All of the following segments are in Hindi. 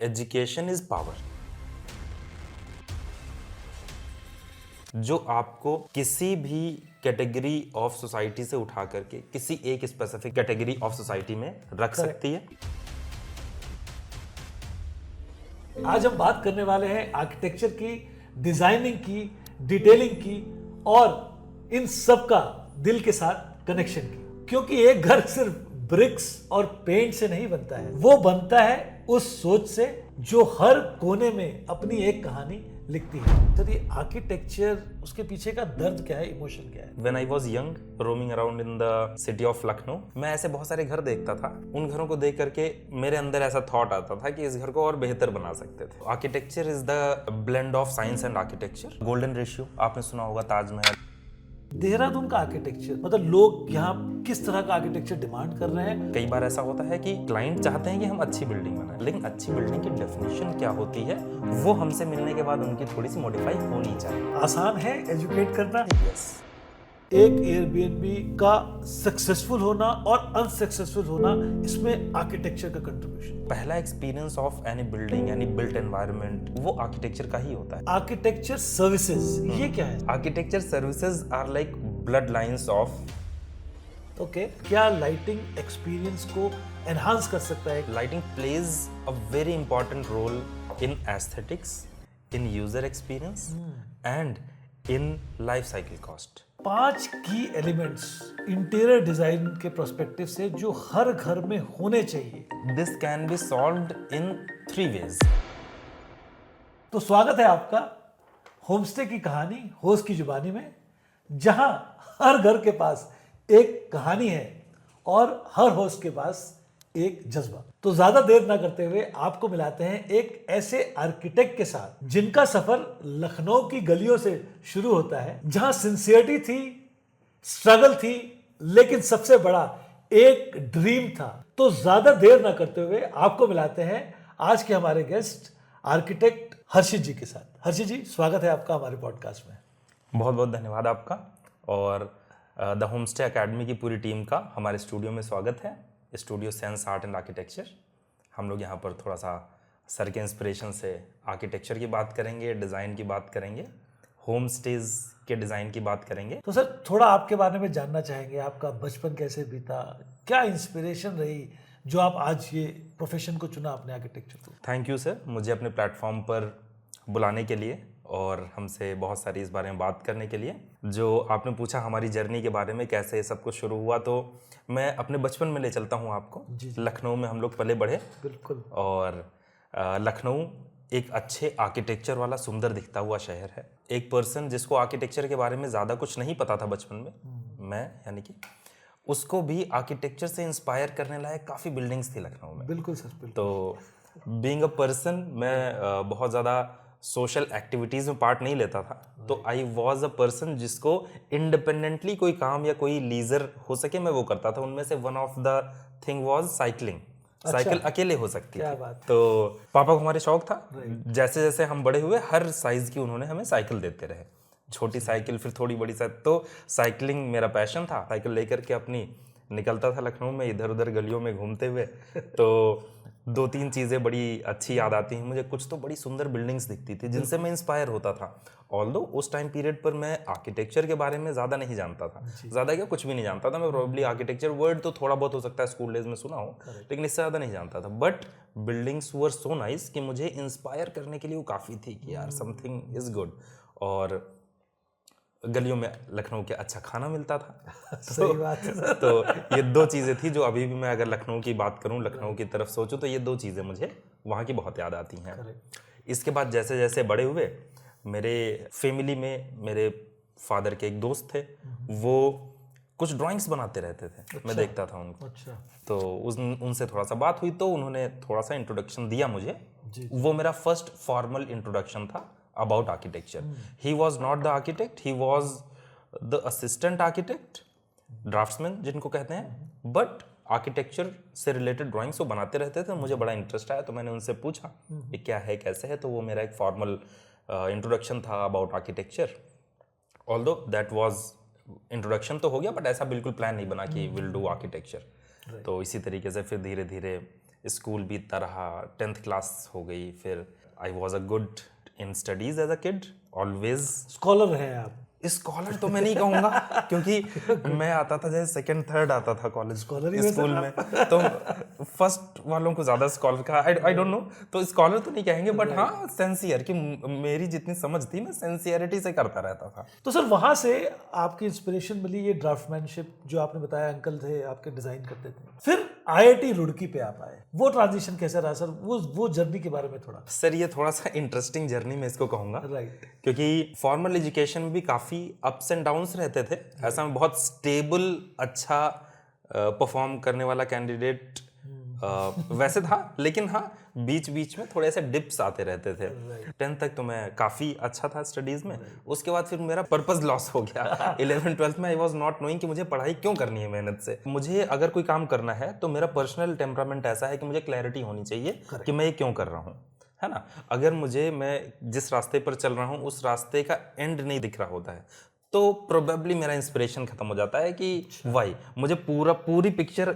Education is power. जो आपको किसी भी कैटेगरी ऑफ सोसाइटी से उठा करके किसी एक स्पेसिफिक कैटेगरी ऑफ सोसाइटी में रख सकती है। आज हम बात करने वाले हैं आर्किटेक्चर की, डिजाइनिंग की, डिटेलिंग की और इन सब का दिल के साथ कनेक्शन की। क्योंकि एक घर सिर्फ ब्रिक्स और पेंट से नहीं बनता है, वो बनता है उस सोच से जो हर कोने में अपनी एक कहानी लिखती है। तो ये आर्किटेक्चर, उसके पीछे का दर्द क्या है, इमोशन क्या है? When I was young, roaming around in the city of Lucknow, मैं ऐसे बहुत सारे घर देखता था। उन घरों को देख करके मेरे अंदर ऐसा थॉट आता था कि इस घर को और बेहतर बना सकते थे। Architecture is the blend of science and architecture. Golden ratio आपने सुना होगा, ताजमहल। देहरादून का आर्किटेक्चर, मतलब लोग यहाँ किस तरह का आर्किटेक्चर डिमांड कर रहे हैं? कई बार ऐसा होता है कि क्लाइंट चाहते हैं कि हम अच्छी बिल्डिंग बनाएं, लेकिन अच्छी बिल्डिंग की डेफिनेशन क्या होती है वो हमसे मिलने के बाद उनकी थोड़ी सी मॉडिफाई होनी चाहिए। आसान है एजुकेट करना? यस। एक एयरबीएनबी का सक्सेसफुल होना और अनसक्सेसफुल होना, इसमें आर्किटेक्चर का कंट्रीब्यूशन। पहला एक्सपीरियंस ऑफ एनी बिल्डिंग, यानी बिल्ट एनवायरनमेंट, वो आर्किटेक्चर का ही होता है। आर्किटेक्चर सर्विसेज, ये क्या है? Architecture services are like blood lines of. Okay, क्या लाइटिंग एक्सपीरियंस को एनहांस कर सकता है? Lighting plays a very important role in aesthetics, in user experience and in life cycle cost. 5 key elements interior design के प्रोस्पेक्टिव से जो हर घर में होने चाहिए। This can be solved in 3 ways। तो स्वागत है आपका होमस्टे की कहानी होस्ट की जुबानी में, जहां हर घर के पास एक कहानी है और हर होस्ट के पास एक जज्बा। तो ज्यादा देर ना करते हुए आपको मिलाते हैं एक ऐसे आर्किटेक्ट के साथ जिनका सफर लखनऊ की गलियों से शुरू होता है, जहां सिंसियरिटी थी, स्ट्रगल थी, लेकिन सबसे बड़ा एक ड्रीम था। तो ज्यादा देर ना करते हुए आपको मिलाते हैं आज के हमारे गेस्ट आर्किटेक्ट हर्षित जी के साथ। हर्षित जी, स्वागत है आपका हमारे पॉडकास्ट में। बहुत बहुत धन्यवाद आपका, और द होमस्टे एकेडमी की पूरी टीम का हमारे स्टूडियो में स्वागत है। Studio sense art and architecture. हम लोग यहाँ पर थोड़ा सा सर के इंस्पिरेशन से आर्किटेक्चर की बात करेंगे, डिज़ाइन की बात करेंगे, होम स्टेज के डिज़ाइन की बात करेंगे। तो सर, थोड़ा आपके बारे में जानना चाहेंगे। आपका बचपन कैसे बीता, क्या इंस्पिरेशन रही जो आप आज ये प्रोफेशन को चुना अपने आर्किटेक्चर को? थैंक यू सर, मुझे अपने प्लेटफॉर्म पर बुलाने के लिए और हमसे बहुत सारी इस बारे में बात करने के लिए। जो आपने पूछा हमारी जर्नी के बारे में, कैसे ये सब कुछ शुरू हुआ, तो मैं अपने बचपन में ले चलता हूँ आपको। लखनऊ में हम लोग पले बढ़े। बिल्कुल। और लखनऊ एक अच्छे आर्किटेक्चर वाला सुंदर दिखता हुआ शहर है। एक पर्सन जिसको आर्किटेक्चर के बारे में ज़्यादा कुछ नहीं पता था बचपन में, मैं यानी कि, उसको भी आर्किटेक्चर से इंस्पायर करने लायक काफ़ी बिल्डिंग्स थी लखनऊ में। बिल्कुल सर, बिल्कुल। तो बीइंग अ पर्सन, मैं बहुत ज़्यादा सोशल एक्टिविटीज़ में पार्ट नहीं लेता था। तो आई वॉज अ पर्सन जिसको इंडिपेंडेंटली कोई काम या कोई लीजर हो सके मैं वो करता था। उनमें से one of the thing was cycling. Cycle अकेले हो सकती क्या थी। बात है। तो पापा को हमारे शौक था। जैसे जैसे हम बड़े हुए, हर साइज की उन्होंने हमें साइकिल देते रहे। छोटी साइकिल, फिर थोड़ी बड़ी साइकिल। तो साइकिलिंग मेरा पैशन था। साइकिल लेकर के अपनी निकलता था लखनऊ में, इधर उधर गलियों में घूमते हुए। तो 2-3 चीज़ें बड़ी अच्छी याद आती हैं मुझे। कुछ तो बड़ी सुंदर बिल्डिंग्स दिखती थी जिनसे मैं इंस्पायर होता था। ऑल्दो उस टाइम पीरियड पर मैं आर्किटेक्चर के बारे में ज़्यादा नहीं जानता था। ज़्यादा क्या, कुछ भी नहीं जानता था मैं। प्रोबेबली आर्किटेक्चर वर्ड तो थोड़ा बहुत हो सकता है स्कूल डेज में सुना हो, लेकिन इससे ज़्यादा नहीं जानता था। But buildings were so nice कि मुझे इंस्पायर करने के लिए वो काफ़ी थी कि यार समथिंग इज़ गुड। और गलियों में लखनऊ के अच्छा खाना मिलता था। सही बात है। तो ये 2 चीज़ें थी जो अभी भी मैं अगर लखनऊ की बात करूं, लखनऊ की तरफ सोचूं, तो ये 2 चीज़ें मुझे वहाँ की बहुत याद आती हैं। इसके बाद जैसे जैसे बड़े हुए, मेरे फैमिली में मेरे फादर के एक दोस्त थे, वो कुछ ड्राइंग्स बनाते रहते थे। मैं देखता था उनको। तो उनसे थोड़ा सा बात हुई, तो उन्होंने थोड़ा सा इंट्रोडक्शन दिया मुझे। वो मेरा फर्स्ट फॉर्मल इंट्रोडक्शन था about architecture. He was not the architect, he was the assistant architect, draftsman जिनको कहते हैं, but आर्किटेक्चर से रिलेटेड ड्राइंग्स वो बनाते रहते थे। मुझे बड़ा इंटरेस्ट आया, तो मैंने उनसे पूछा कि क्या है, कैसे है। तो वो मेरा एक फॉर्मल इंट्रोडक्शन था about architecture. Although that was introduction तो हो गया, बट ऐसा बिल्कुल प्लान नहीं बना कि विल डू आर्किटेक्चर। तो इसी तरीके से फिर धीरे धीरे स्कूल बीतता रहा, 10th क्लास हो गई, फिर I was a good in studies as a kid, always. Scholar हैं आप? स्कॉलर तो मैं नहीं कहूँगा, क्योंकि मैं आता था जैसे सेकंड थर्ड आता था कॉलेज स्कूल में, तो फर्स्ट वालों को ज़्यादा स्कॉलर का आई डोंट नो, तो स्कॉलर तो नहीं कहेंगे, बट हाँ सेंसियर, कि मेरी जितनी समझ थी मैं सेंसियरिटी से करता रहता था। तो सर वहाँ से आपकी इंस्पिरेशन मिली ये ड्राफ्टमैनशिप, जो आपने बताया अंकल थे आपके डिज़ाइन करते थे, फिर IIT रुड़की पे आप आए, वो ट्रांजिशन कैसे रहा सर? वो जर्नी के बारे में थोड़ा। सर ये थोड़ा सा इंटरेस्टिंग जर्नी मैं इसको कहूँगा, राइट। क्योंकि फॉर्मल एजुकेशन में भी काफ़ी अप्स एंड डाउन्स रहते थे। ऐसा में बहुत स्टेबल अच्छा परफॉर्म करने वाला कैंडिडेट वैसे था, लेकिन हाँ बीच बीच में थोड़े ऐसे डिप्स आते रहते थे। 10th तक तो मैं काफ़ी अच्छा था स्टडीज़ में, उसके बाद फिर मेरा पर्पस लॉस हो गया। 11th 12th में आई वॉज नॉट नोइंग कि मुझे पढ़ाई क्यों करनी है मेहनत से। मुझे अगर कोई काम करना है तो मेरा पर्सनल टेम्परामेंट ऐसा है कि मुझे क्लैरिटी होनी चाहिए कि मैं ये क्यों कर रहा हूँ, है ना। अगर मुझे मैं जिस रास्ते पर चल रहा हूँ उस रास्ते का एंड नहीं दिख रहा होता है तो प्रोबेबली मेरा इंस्पिरेशन खत्म हो जाता है कि वाई मुझे पूरी पिक्चर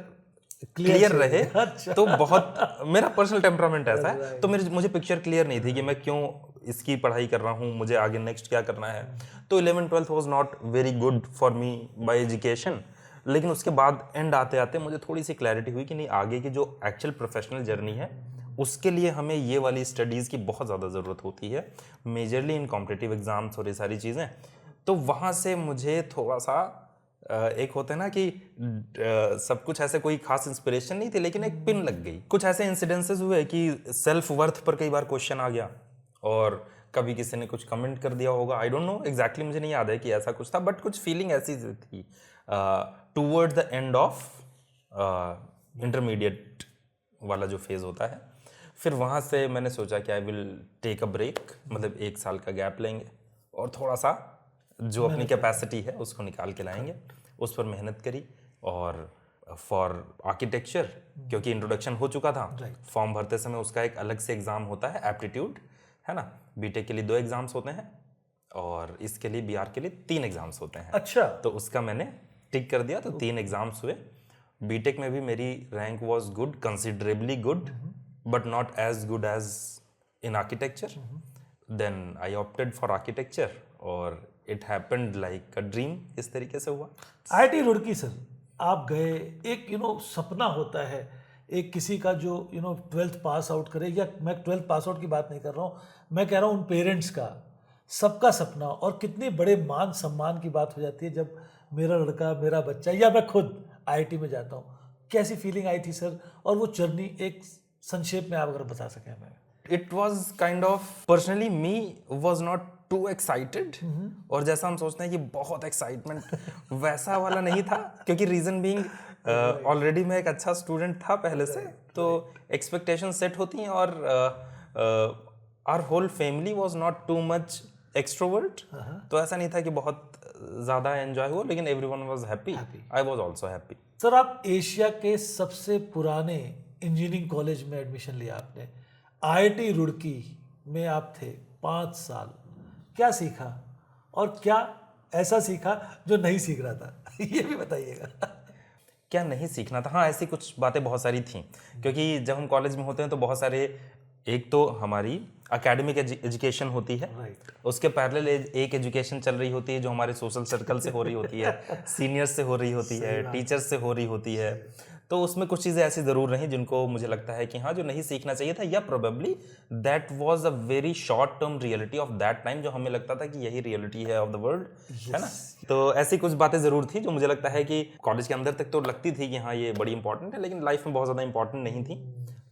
क्लियर रहे। अच्छा। तो बहुत मेरा पर्सनल टेम्परामेंट ऐसा है, तो मुझे पिक्चर क्लियर नहीं थी कि मैं क्यों इसकी पढ़ाई कर रहा हूँ, मुझे आगे नेक्स्ट क्या करना है। तो 11th 12th was not very good for me bye education, लेकिन उसके बाद एंड आते आते मुझे थोड़ी सी क्लैरिटी हुई कि नहीं, आगे की जो एक्चुअल प्रोफेशनल जर्नी है उसके लिए हमें ये वाली स्टडीज़ की बहुत ज़्यादा ज़रूरत होती है, मेजरली इन कॉम्पिटिटिव एग्जाम्स और ये सारी चीज़ें। तो वहाँ से मुझे थोड़ा सा एक होता है ना कि सब कुछ ऐसे कोई खास इंस्पिरेशन नहीं थी, लेकिन एक पिन लग गई। कुछ ऐसे इंसिडेंसेस हुए कि सेल्फ वर्थ पर कई बार क्वेश्चन आ गया, और कभी किसी ने कुछ कमेंट कर दिया होगा, आई डोंट नो एग्जैक्टली, मुझे नहीं याद है कि ऐसा कुछ था, बट कुछ फीलिंग ऐसी थी toward the end of intermediate वाला जो फेज़ होता है। फिर वहाँ से मैंने सोचा कि I will take a break, मतलब 1 साल का गैप लेंगे और थोड़ा सा जो अपनी कैपेसिटी है उसको निकाल के लाएंगे। उस पर मेहनत करी, और फॉर आर्किटेक्चर क्योंकि इंट्रोडक्शन हो चुका था, फॉर्म भरते समय उसका एक अलग से एग्ज़ाम होता है, एप्टीट्यूड, है ना। बीटेक के लिए 2 एग्ज़ाम्स होते हैं और इसके लिए BR के लिए 3 एग्ज़ाम्स होते हैं। अच्छा। तो उसका मैंने टिक कर दिया, तो 3 एग्ज़ाम्स हुए। बीटेक में भी मेरी rank was good, considerably good, but not as good as in architecture. Then I opted for architecture और it happened like a dream, इस तरीके से हुआ। IIT रुड़की सर आप गए, एक सपना होता है एक किसी का जो 12th पास आउट करे, या मैं 12th पास आउट की बात नहीं कर रहा हूँ, मैं कह रहा हूँ उन पेरेंट्स का, सबका सपना, और कितने बड़े मान सम्मान की बात हो जाती है जब मेरा लड़का, मेरा बच्चा, या मैं खुद IIT में जाता हूँ। कैसी फीलिंग आई थी सर, और वो जर्नी एक संक्षेप में आप अगर बता सकें हमें। It was kind of, personally me was not to excited, और जैसा हम सोचते हैं कि बहुत एक्साइटमेंट वैसा वाला नहीं था, क्योंकि रीजन बीइंग ऑलरेडी मैं एक अच्छा स्टूडेंट था पहले से, तो एक्सपेक्टेशन सेट होती हैं, और our whole family was not too much extrovert, तो ऐसा नहीं था कि बहुत ज़्यादा एंजॉय हुआ, लेकिन everyone was happy, I was also happy. Sir आप एशिया के सबसे पुराने इंजीनियरिंग कॉलेज में एडमिशन लिया आपने, IIT रुड़की में आप थे 5 साल, क्या सीखा और क्या ऐसा सीखा जो नहीं सीख रहा था ये भी बताइएगा। क्या नहीं सीखना था? हाँ, ऐसी कुछ बातें बहुत सारी थीं, क्योंकि जब हम कॉलेज में होते हैं तो बहुत सारे, एक तो हमारी एकेडमिक एजुकेशन होती है, उसके पैरेलल एक एजुकेशन चल रही होती है जो हमारे सोशल सर्कल से हो रही होती है, सीनियर्स से हो रही होती है, टीचर्स से हो रही होती है। तो उसमें कुछ चीज़ें ऐसी ज़रूर रहीं जिनको मुझे लगता है कि हाँ, जो नहीं सीखना चाहिए था, या probably that was a very short term reality of that time, जो हमें लगता था कि यही रियलिटी है ऑफ द वर्ल्ड, है ना। तो ऐसी कुछ बातें ज़रूर थी जो मुझे लगता है कि कॉलेज के अंदर तक तो लगती थी कि हाँ ये बड़ी इंपॉर्टेंट है, लेकिन लाइफ में बहुत ज़्यादा इंपॉर्टेंट नहीं थी।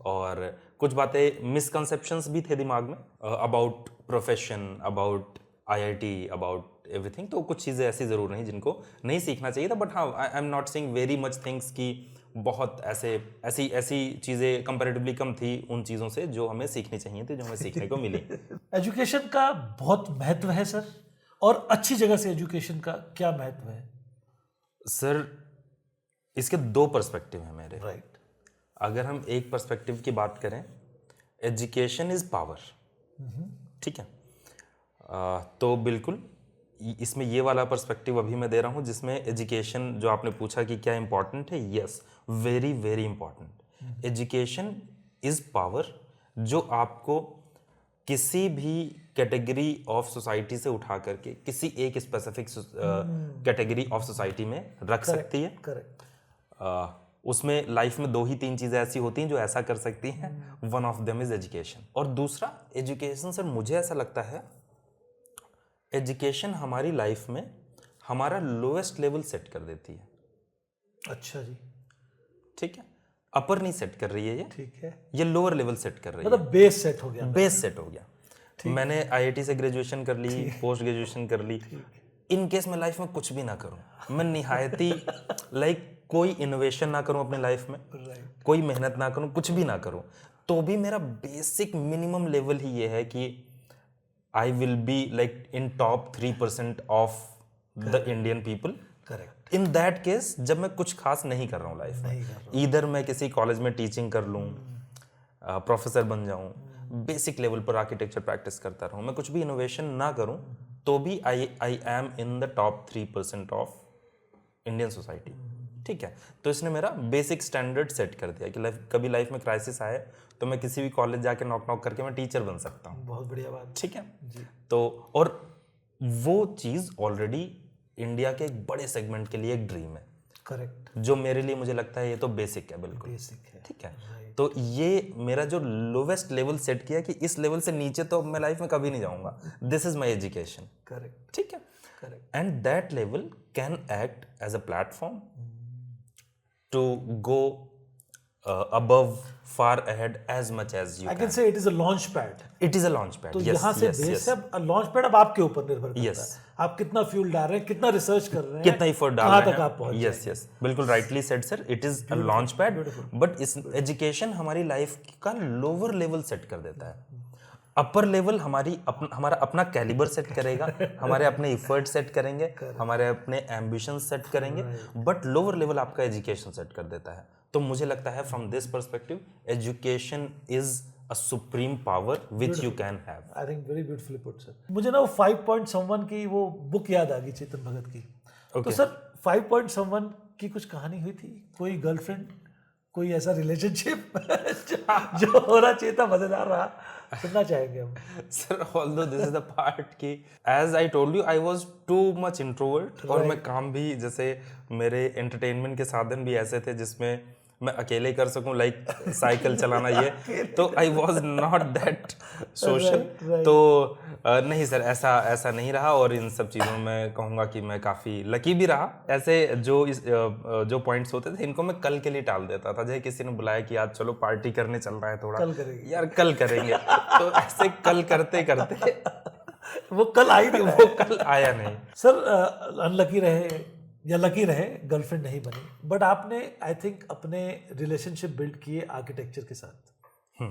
और कुछ बातें मिसकंसेप्शंस भी थे दिमाग में about profession, about IIT, about everything. तो कुछ चीज़ें ऐसी ज़रूर नहीं जिनको नहीं सीखना चाहिए था, बट हाँ, I am not saying very much things की बहुत ऐसी चीज़ें कंपैरेटिवली कम थी उन चीज़ों से जो हमें सीखनी चाहिए थी, जो हमें सीखने को मिली। एजुकेशन का बहुत महत्व है सर, और अच्छी जगह से एजुकेशन का क्या महत्व है? सर इसके 2 पर्सपेक्टिव हैं मेरे। राइट। अगर हम एक पर्सपेक्टिव की बात करें, एजुकेशन इज़ पावर, ठीक है। तो बिल्कुल इसमें ये वाला पर्सपेक्टिव अभी मैं दे रहा हूँ जिसमें एजुकेशन, जो आपने पूछा कि क्या इंपॉर्टेंट है, yes, very very important. Education is power, जो आपको किसी भी कैटेगरी ऑफ सोसाइटी से उठा करके किसी एक स्पेसिफिक कैटेगरी ऑफ सोसाइटी में रख सकती है। करेक्ट। उसमें लाइफ में 2 ही 3 चीज़ें ऐसी होती हैं जो ऐसा कर सकती हैं। One of them is education. और दूसरा एजुकेशन सर, मुझे ऐसा लगता है एजुकेशन हमारी लाइफ में हमारा लोएस्ट लेवल सेट कर देती है। अच्छा जी। ठीक है, अपर नहीं सेट कर रही है ये, ठीक है, ये लोअर लेवल सेट कर रही है, मतलब बेस सेट हो गया। बेस सेट हो गया। मैंने आईआईटी से ग्रेजुएशन कर ली, पोस्ट ग्रेजुएशन कर ली। इन केस मैं लाइफ में कुछ भी ना करूं, मैं निहायती लाइक कोई इनोवेशन ना करूं अपनी लाइफ में, कोई मेहनत ना करूं, कुछ भी ना करूं, तो भी मेरा बेसिक मिनिमम लेवल ही ये है कि I will be like in top 3% of the Indian people. Correct. In that case जब मैं कुछ खास नहीं कर रहा हूँ लाइफ में, इधर मैं किसी कॉलेज में टीचिंग कर लूँ, प्रोफेसर बन जाऊँ, बेसिक लेवल पर आर्किटेक्चर प्रैक्टिस करता रहूँ, मैं कुछ भी इनोवेशन ना करूँ, तो भी I am in the top 3% of Indian society. ठीक है, तो इसने मेरा बेसिक स्टैंडर्ड सेट कर दिया कि कभी लाइफ में क्राइसिस आए तो मैं किसी भी कॉलेज जाके नॉक नॉक करके मैं टीचर बन सकता हूँ। बहुत बढ़िया बात। ठीक है जी। तो और वो चीज़ ऑलरेडी इंडिया के एक बड़े सेगमेंट के लिए एक ड्रीम है। करेक्ट। जो मेरे लिए मुझे लगता है ये तो बेसिक है, बिल्कुल बेसिक है। ठीक है, तो ये मेरा जो लोवेस्ट लेवल सेट किया कि इस लेवल से नीचे तो मैं लाइफ में कभी नहीं जाऊंगा। This is my education. Correct. ठीक है, correct. And that level can act as a platform to go above, far ahead as much as you I can. Can say it is a launch pad. It is a launch pad. तो Yes, यहाँ से yes, बेस yes. है, लॉन्च पैड अब आपके ऊपर निर्भर करता Yes. है, आप कितना फ्यूल डाल रहे हैं, कितना रिसर्च कर रहे हैं, कितना एफर्ट डाल कहाँ रहे तक आप हैं। पहुंच यस यस, बिल्कुल rightly said sir, it is a launch pad, but इस एजुकेशन हमारी लाइफ का लोअर लेवल सेट कर देता है। अपर लेवल हमारा अपना कैलिबर सेट करेगा, हमारे अपने इफर्ट सेट करेंगे, हमारे अपने एम्बिशन सेट करेंगे, बट लोअर लेवल आपका एजुकेशन सेट कर देता है। तो मुझे लगता है from this perspective education is a supreme power which you can have. I think very beautifully put sir. मुझे ना वो 5 पॉइंट समवन की वो बुक याद आ गई, चेतन भगत की। तो सर 5 पॉइंट समवन की कुछ कहानी हुई थी, कोई गर्लफ्रेंड, कोई ऐसा रिलेशनशिप जो हो रहा चाहिए था, मजेदार रहा, सुनना चाहेंगे हम। Sir although this is the part कि as I told you I was too much introvert, और मैं काम भी, जैसे मेरे एंटरटेनमेंट के साधन भी ऐसे थे जिसमें मैं अकेले कर सकूं, लाइक साइकिल चलाना, ये तो I was not that social. तो नहीं सर, ऐसा नहीं रहा, और इन सब चीज़ों में कहूँगा कि मैं काफ़ी लकी भी रहा। ऐसे जो पॉइंट्स होते थे इनको मैं कल के लिए टाल देता था, जैसे किसी ने बुलाया कि आज चलो पार्टी करने चल रहा है थोड़ा, कल करेंगे यार कल करेंगे, तो ऐसे कल करते करते वो कल आई नहीं, वो कल आया नहीं। सर अनलकी रहे या लकी रहे, गर्लफ्रेंड नहीं बनी, बट आपने आई थिंक अपने रिलेशनशिप बिल्ड किए आर्किटेक्चर के साथ।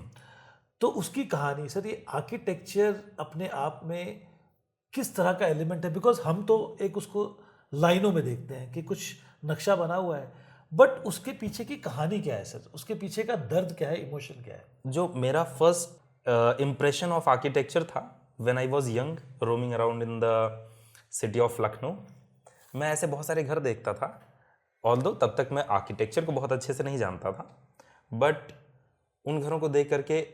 तो उसकी कहानी सर, ये आर्किटेक्चर अपने आप में किस तरह का एलिमेंट है? बिकॉज हम तो एक उसको लाइनों में देखते हैं कि कुछ नक्शा बना हुआ है, बट उसके पीछे की कहानी क्या है सर? उसके पीछे का दर्द क्या है, इमोशन क्या है? जो मेरा फर्स्ट इम्प्रेशन ऑफ आर्किटेक्चर था when I was young, roaming around in the city of Lucknow, मैं ऐसे बहुत सारे घर देखता था। ऑल्दो तब तक मैं आर्किटेक्चर को बहुत अच्छे से नहीं जानता था, बट उन घरों को देख करके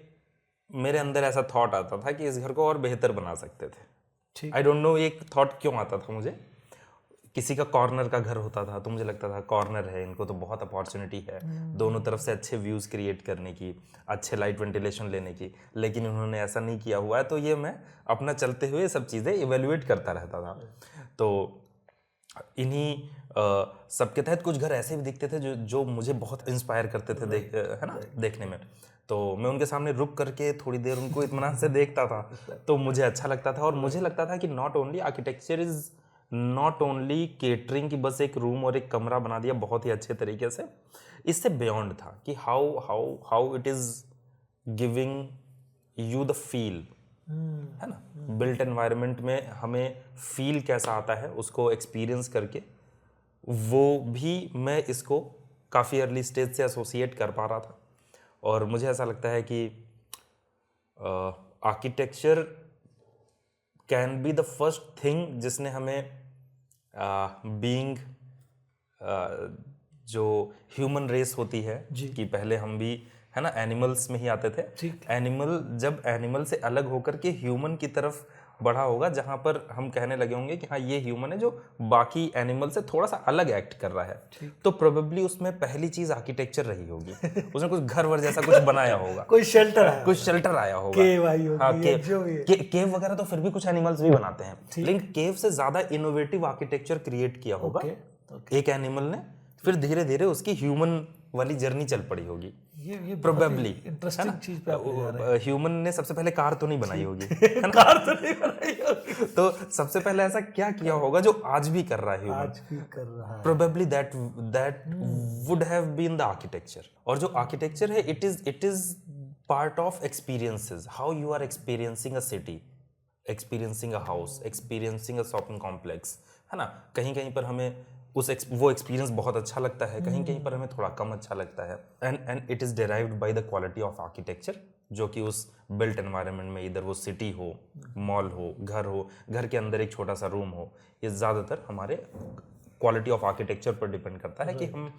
मेरे अंदर ऐसा थॉट आता था कि इस घर को और बेहतर बना सकते थे। आई डोंट नो एक थॉट क्यों आता था मुझे। किसी का कॉर्नर का घर होता था तो मुझे लगता था कॉर्नर है, इनको तो बहुत अपॉर्चुनिटी है दोनों तरफ से अच्छे व्यूज़ क्रिएट करने की, अच्छे लाइट वेंटिलेशन लेने की, लेकिन उन्होंने ऐसा नहीं किया हुआ है। तो ये मैं अपना चलते हुए सब चीज़ें इवेल्युएट करता रहता था। तो इन्हीं सबके तहत कुछ घर ऐसे भी दिखते थे जो मुझे बहुत इंस्पायर करते थे है ना, देखने में। तो मैं उनके सामने रुक करके थोड़ी देर उनको इत्मीनान से देखता था, तो मुझे अच्छा लगता था। और मुझे लगता था कि not only architecture is not only catering की बस एक रूम और एक कमरा बना दिया बहुत ही अच्छे तरीके से, इससे बियॉन्ड था कि how it is giving you the feel, है ना। बिल्ट एनवायरनमेंट में हमें फील कैसा आता है उसको एक्सपीरियंस करके, वो भी मैं इसको काफ़ी अर्ली स्टेज से एसोसिएट कर पा रहा था। और मुझे ऐसा लगता है कि architecture can be the first thing जिसने हमें बीइंग जो ह्यूमन रेस होती है कि पहले हम भी है ना एनिमल्स में ही आते थे, एनिमल जब एनिमल से अलग होकर के ह्यूमन की तरफ बढ़ा होगा, जहां पर हम कहने लगे होंगे कि हाँ ये ह्यूमन है जो बाकी एनिमल से थोड़ा सा अलग एक्ट कर रहा है, तो प्रोबेबली उसमें पहली चीज आर्किटेक्चर रही होगी। उसने कुछ घर वर जैसा कुछ बनाया होगा, कोई शेल्टर आया, कुछ शेल्टर आया होगा, केव आई होगी, जो भी है। केव वगैरह तो फिर भी कुछ एनिमल्स भी बनाते हैं, लेकिन केव से ज्यादा इनोवेटिव आर्किटेक्चर क्रिएट किया होगा एक एनिमल ने, फिर धीरे धीरे उसकी ह्यूमन वाली जर्नी चल पड़ी होगी। ये प्रोबेबली इंटरेस्टिंग चीज पे आप ले जा रहे हैं। ह्यूमन ने सबसे पहले कार तो नहीं बनाई होगी, कार तो नहीं बनाई होगी, तो सबसे पहले ऐसा क्या किया होगा जो आज भी कर रहा है ह्यूमन, आज भी कर रहा है। Probably that would have been the architecture. और जो आर्किटेक्चर है it is part of experiences, how you are experiencing a city, experiencing a house, experiencing a shopping complex, है ना। कहीं कहीं पर हमें वो एक्सपीरियंस बहुत अच्छा लगता है, कहीं कहीं पर हमें थोड़ा कम अच्छा लगता है, and it is derived by the quality of architecture, जो कि उस बिल्ट एनवायरनमेंट में, इधर वो सिटी हो, मॉल हो, घर के अंदर एक छोटा सा रूम हो, ये ज़्यादातर हमारे क्वालिटी ऑफ आर्किटेक्चर पर डिपेंड करता है कि हम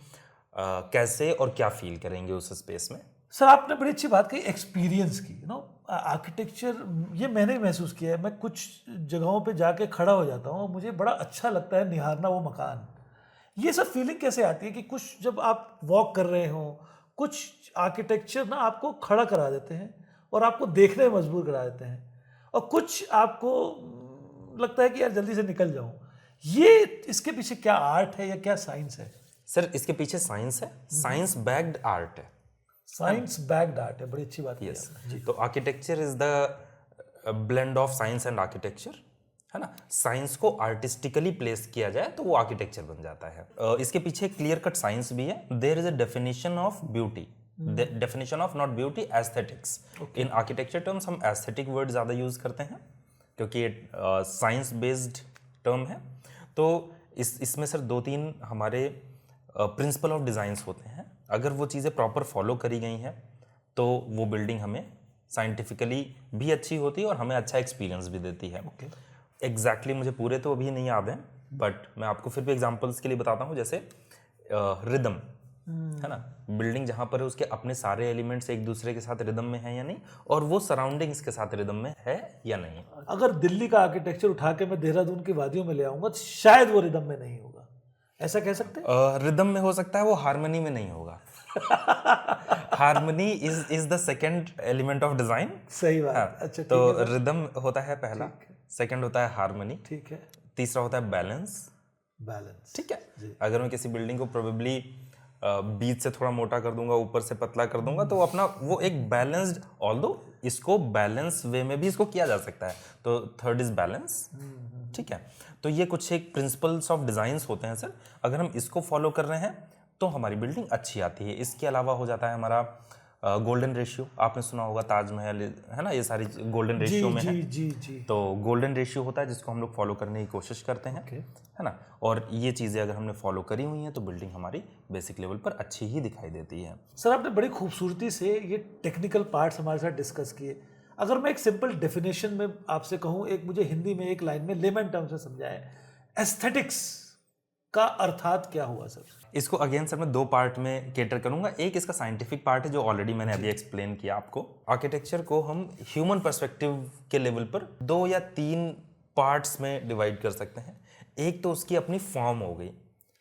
कैसे और क्या फील करेंगे उस स्पेस में। सर आपने बड़ी अच्छी बात कही एक्सपीरियंस की, आर्किटेक्चर, ये मैंने महसूस किया है। मैं कुछ जगहों पे जाके खड़ा हो जाता हूँ, मुझे बड़ा अच्छा लगता है निहारना वो मकान। ये सब फीलिंग कैसे आती है कि कुछ जब आप वॉक कर रहे हो, कुछ आर्किटेक्चर ना आपको खड़ा करा देते हैं और आपको देखने में मजबूर करा देते हैं, और कुछ आपको लगता है कि यार जल्दी से निकल जाऊं। ये इसके पीछे क्या आर्ट है या क्या साइंस है? सर इसके पीछे साइंस है, साइंस बैक्ड आर्ट है, साइंस बैक्ड आर्ट है, बड़ी अच्छी बात है। तो architecture is the blend of science and architecture, है ना। साइंस को आर्टिस्टिकली प्लेस किया जाए तो वो आर्किटेक्चर बन जाता है। इसके पीछे क्लियर कट साइंस भी है। There is a definition of beauty, definition of not beauty, aesthetics. In architecture terms हम एस्थेटिक वर्ड ज़्यादा यूज करते हैं क्योंकि ये साइंस बेस्ड टर्म है। तो इसमें सर 2-3 हमारे प्रिंसिपल ऑफ डिज़ाइंस होते हैं। अगर वो चीज़ें प्रॉपर फॉलो करी गई हैं तो वो बिल्डिंग हमें साइंटिफिकली भी अच्छी होती है और हमें अच्छा एक्सपीरियंस भी देती है। एग्जैक्टली मुझे पूरे तो अभी नहीं याद हैं, बट मैं आपको फिर भी एग्जांपल्स के लिए बताता हूँ। जैसे रिदम, है ना, बिल्डिंग जहाँ पर है उसके अपने सारे एलिमेंट्स एक दूसरे के साथ रिदम में है या नहीं, और वो सराउंडिंग्स के साथ रिदम में है या नहीं। अगर दिल्ली का आर्किटेक्चर उठा के मैं देहरादून की वादियों में ले आऊंगा तो शायद वो रिदम में नहीं होगा, ऐसा कह सकते हैं? रिदम में हो सकता है, वो हार्मनी में नहीं होगा। Harmony is the second element of design. सही बात। अच्छा, तो रिदम होता है पहला, सेकंड होता है हार्मनी, ठीक है, तीसरा होता है बैलेंस। ठीक है। अगर मैं किसी बिल्डिंग को प्रोबेबली बीच से थोड़ा मोटा कर दूंगा, ऊपर से पतला कर दूंगा, तो अपना वो एक बैलेंस्ड, ऑल्दो इसको बैलेंस वे में भी इसको किया जा सकता है। तो थर्ड इज बैलेंस। ठीक है। तो ये कुछ एक प्रिंसिपल्स ऑफ डिजाइंस होते हैं सर। अगर हम इसको फॉलो कर रहे हैं तो हमारी बिल्डिंग अच्छी आती है। इसके अलावा हो जाता है हमारा गोल्डन रेशियो। आपने सुना होगा ताजमहल, है ना, ये सारी गोल्डन रेशियो में है। जी। तो गोल्डन रेशियो होता है जिसको हम लोग फॉलो करने की कोशिश करते हैं, है ना। और ये चीज़ें अगर हमने फॉलो करी हुई हैं तो बिल्डिंग हमारी बेसिक लेवल पर अच्छी ही दिखाई देती है। सर आपने बड़ी खूबसूरती से ये टेक्निकल पार्ट्स हमारे साथ डिस्कस किए। अगर मैं एक सिंपल डेफिनेशन में आपसे कहूँ, एक मुझे हिंदी में एक लाइन में लेमन टर्म से समझाए, एस्थेटिक्स का अर्थात क्या हुआ सर? इसको अगेन सर मैं 2 पार्ट में केटर करूंगा। एक इसका साइंटिफिक पार्ट है जो ऑलरेडी मैंने अभी एक्सप्लेन किया आपको। आर्किटेक्चर को हम ह्यूमन पर्सपेक्टिव के लेवल पर 2 या 3 पार्ट्स में डिवाइड कर सकते हैं। एक तो उसकी अपनी फॉर्म हो गई,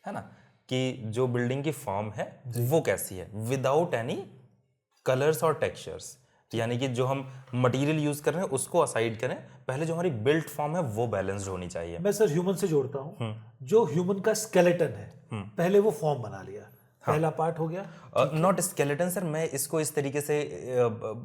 है ना, कि जो बिल्डिंग की फॉर्म है वो कैसी है, विदाउट एनी कलर्स और टेक्सचर्स। यानी कि जो हम मटेरियल यूज कर रहे हैं उसको असाइड करें, पहले जो हमारी बिल्ट फॉर्म है वो बैलेंस्ड होनी चाहिए। मैं सर ह्यूमन से जोड़ता हूँ, जो ह्यूमन का स्केलेटन है, पहले वो फॉर्म बना लिया, पहला पार्ट हो गया। नॉट स्केलेटन सर, मैं इसको इस तरीके से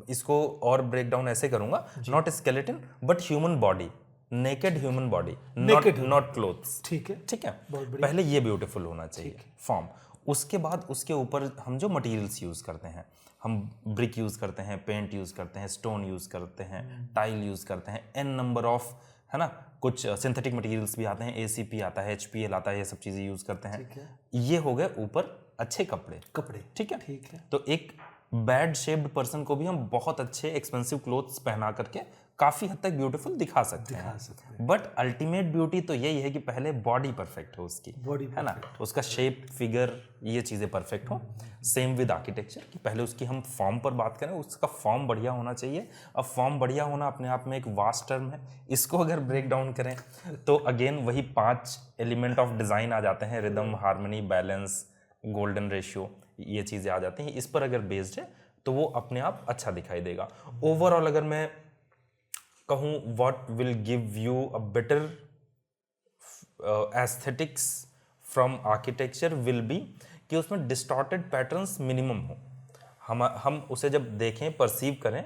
इसको और ब्रेक डाउन ऐसे करूंगा, not skeleton but human body, naked human body, not clothes. ठीक है, ठीक है। पहले ये ब्यूटीफुल होना चाहिए फॉर्म। उसके बाद उसके ऊपर हम जो मटेरियल्स यूज करते हैं, हम ब्रिक यूज करते हैं, पेंट यूज करते हैं, स्टोन यूज करते हैं, टाइल यूज करते हैं, एन नंबर ऑफ, है ना, कुछ सिंथेटिक मटेरियल्स भी आते हैं, एसीपी आता है, एचपीएल आता है, ये सब चीजें यूज करते हैं। ये हो गए ऊपर अच्छे कपड़े। ठीक है। तो एक बैड शेप्ड पर्सन को भी हम बहुत अच्छे एक्सपेंसिव क्लोथ्स पहना करके काफी हद तक ब्यूटीफुल दिखा सकते हैं। बट अल्टीमेट ब्यूटी तो यही है कि पहले बॉडी परफेक्ट हो उसकी, है ना, उसका शेप, फिगर, ये चीज़ें परफेक्ट हो। सेम विद आर्किटेक्चर कि पहले उसकी हम फॉर्म पर बात करें, उसका फॉर्म बढ़िया होना चाहिए। अब फॉर्म बढ़िया होना अपने आप में एक वास्ट टर्म है, इसको अगर ब्रेक डाउन करें तो अगेन वही 5 एलिमेंट ऑफ डिज़ाइन आ जाते हैं, rhythm, harmony, balance, golden ratio, ये चीज़ें आ जाती हैं। इस पर अगर बेस्ड है तो वो अपने आप अच्छा दिखाई देगा। ओवरऑल अगर मैं कहूँ what will give you a better aesthetics from architecture will be कि उसमें डिस्टॉर्टेड पैटर्न्स मिनिमम हो। हम उसे जब देखें, परसीव करें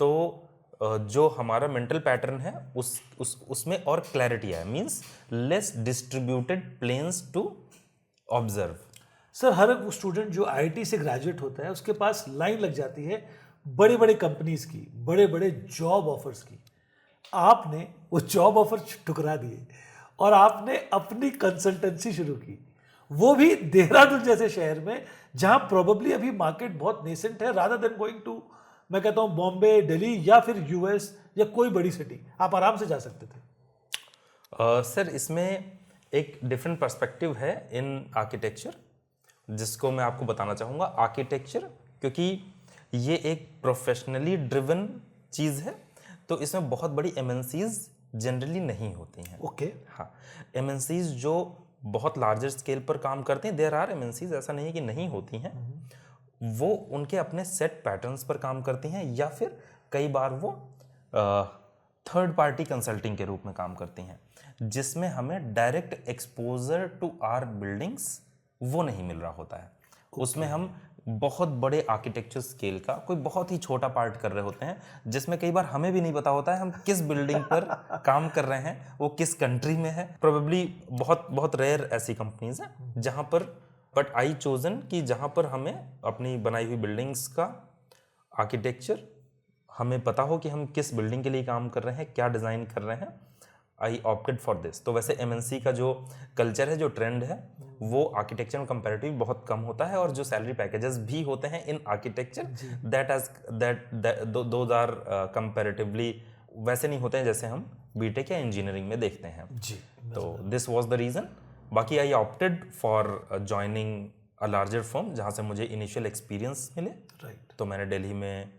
तो जो हमारा मेंटल पैटर्न है उसमें और क्लैरिटी आए, means less distributed planes to observe. Sir हर एक स्टूडेंट जो आईआईटी से ग्रेजुएट होता है उसके पास लाइन लग जाती है बड़ी बड़ी कंपनीज की, बड़े बड़े जॉब ऑफर्स की। आपने वो जॉब ऑफर ठुकरा दिए और आपने अपनी कंसल्टेंसी शुरू की, वो भी देहरादून जैसे शहर में जहां प्रोबेबली अभी मार्केट बहुत नेसेंट है, रादर देन गोइंग टू, मैं कहता हूं बॉम्बे, दिल्ली या फिर यूएस या कोई बड़ी सिटी, आप आराम से जा सकते थे। सर इसमें एक डिफरेंट पर्सपेक्टिव है इन आर्किटेक्चर, जिसको मैं आपको बताना चाहूँगा। आर्किटेक्चर क्योंकि ये एक प्रोफेशनली ड्रिवन चीज़ है, तो इसमें बहुत बड़ी एमएनसीज जनरली नहीं होती हैं। ओके। हाँ, एमएनसीज जो बहुत लार्जर स्केल पर काम करते हैं, देयर आर एमएनसीज, ऐसा नहीं है कि नहीं होती हैं, वो उनके अपने सेट पैटर्न्स पर काम करती हैं, या फिर कई बार वो थर्ड पार्टी कंसल्टिंग के रूप में काम करती हैं, जिसमें हमें direct exposure to our buildings वो नहीं मिल रहा होता है। उसमें हम बहुत बड़े आर्किटेक्चर स्केल का कोई बहुत ही छोटा पार्ट कर रहे होते हैं, जिसमें कई बार हमें भी नहीं पता होता है हम किस बिल्डिंग पर काम कर रहे हैं, वो किस कंट्री में है। प्रोबेबली बहुत बहुत रेयर ऐसी कंपनीज हैं जहां पर, बट आई चोजन कि जहां पर हमें अपनी बनाई हुई बिल्डिंग्स का आर्किटेक्चर हमें पता हो कि हम किस बिल्डिंग के लिए काम कर रहे हैं, क्या डिज़ाइन कर रहे हैं। आई ऑप्टेड फॉर दिस। तो वैसे एमएनसी का जो कल्चर है, जो ट्रेंड है, वो आर्किटेक्चर में कंपैरेटिवली बहुत कम होता है, और जो सैलरी पैकेजेस भी होते हैं in architecture those are comparatively वैसे नहीं होते हैं जैसे हम बीटेक या इंजीनियरिंग में देखते हैं जी। तो दिस वाज द रीज़न। बाकी I opted for joining a larger firm जहाँ से मुझे इनिशियल एक्सपीरियंस मिले। राइट। तो मैंने दिल्ली में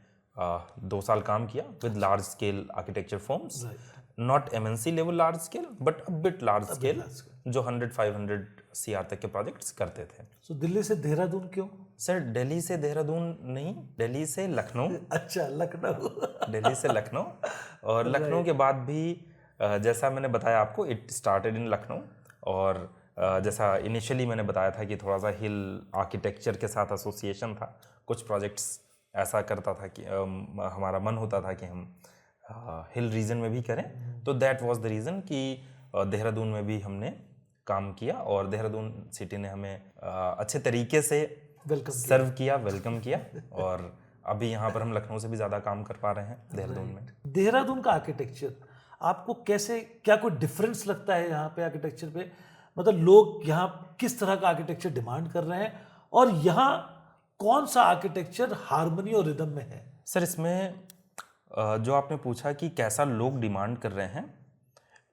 2 साल काम किया with large scale architecture firms, not MNC level large scale but a bit large scale, जो 100-500 CR तक के प्रोजेक्ट्स करते थे। सो दिल्ली से देहरादून क्यों? सर दिल्ली से देहरादून नहीं, दिल्ली से लखनऊ। अच्छा, लखनऊ। दिल्ली से लखनऊ, और लखनऊ के बाद भी जैसा मैंने बताया आपको, इट स्टार्टेड इन लखनऊ। और जैसा इनिशियली मैंने बताया था कि थोड़ा सा हिल आर्किटेक्चर के साथ एसोसिएशन था, कुछ प्रोजेक्ट्स ऐसा करता था कि हमारा मन होता था कि हम हिल रीजन में भी करें। तो दैट वाज द रीज़न कि देहरादून में भी हमने काम किया, और देहरादून सिटी ने हमें अच्छे तरीके से सर्व किया, वेलकम किया, और अभी यहाँ पर हम लखनऊ से भी ज़्यादा काम कर पा रहे हैं देहरादून में। देहरादून का आर्किटेक्चर आपको कैसे, क्या कोई डिफरेंस लगता है यहाँ पे आर्किटेक्चर पे? मतलब लोग यहाँ किस तरह का आर्किटेक्चर डिमांड कर रहे हैं, और यहाँ कौन सा आर्किटेक्चर हार्मनी और रिदम में है? सर इसमें जो आपने पूछा कि कैसा लोग डिमांड कर रहे हैं,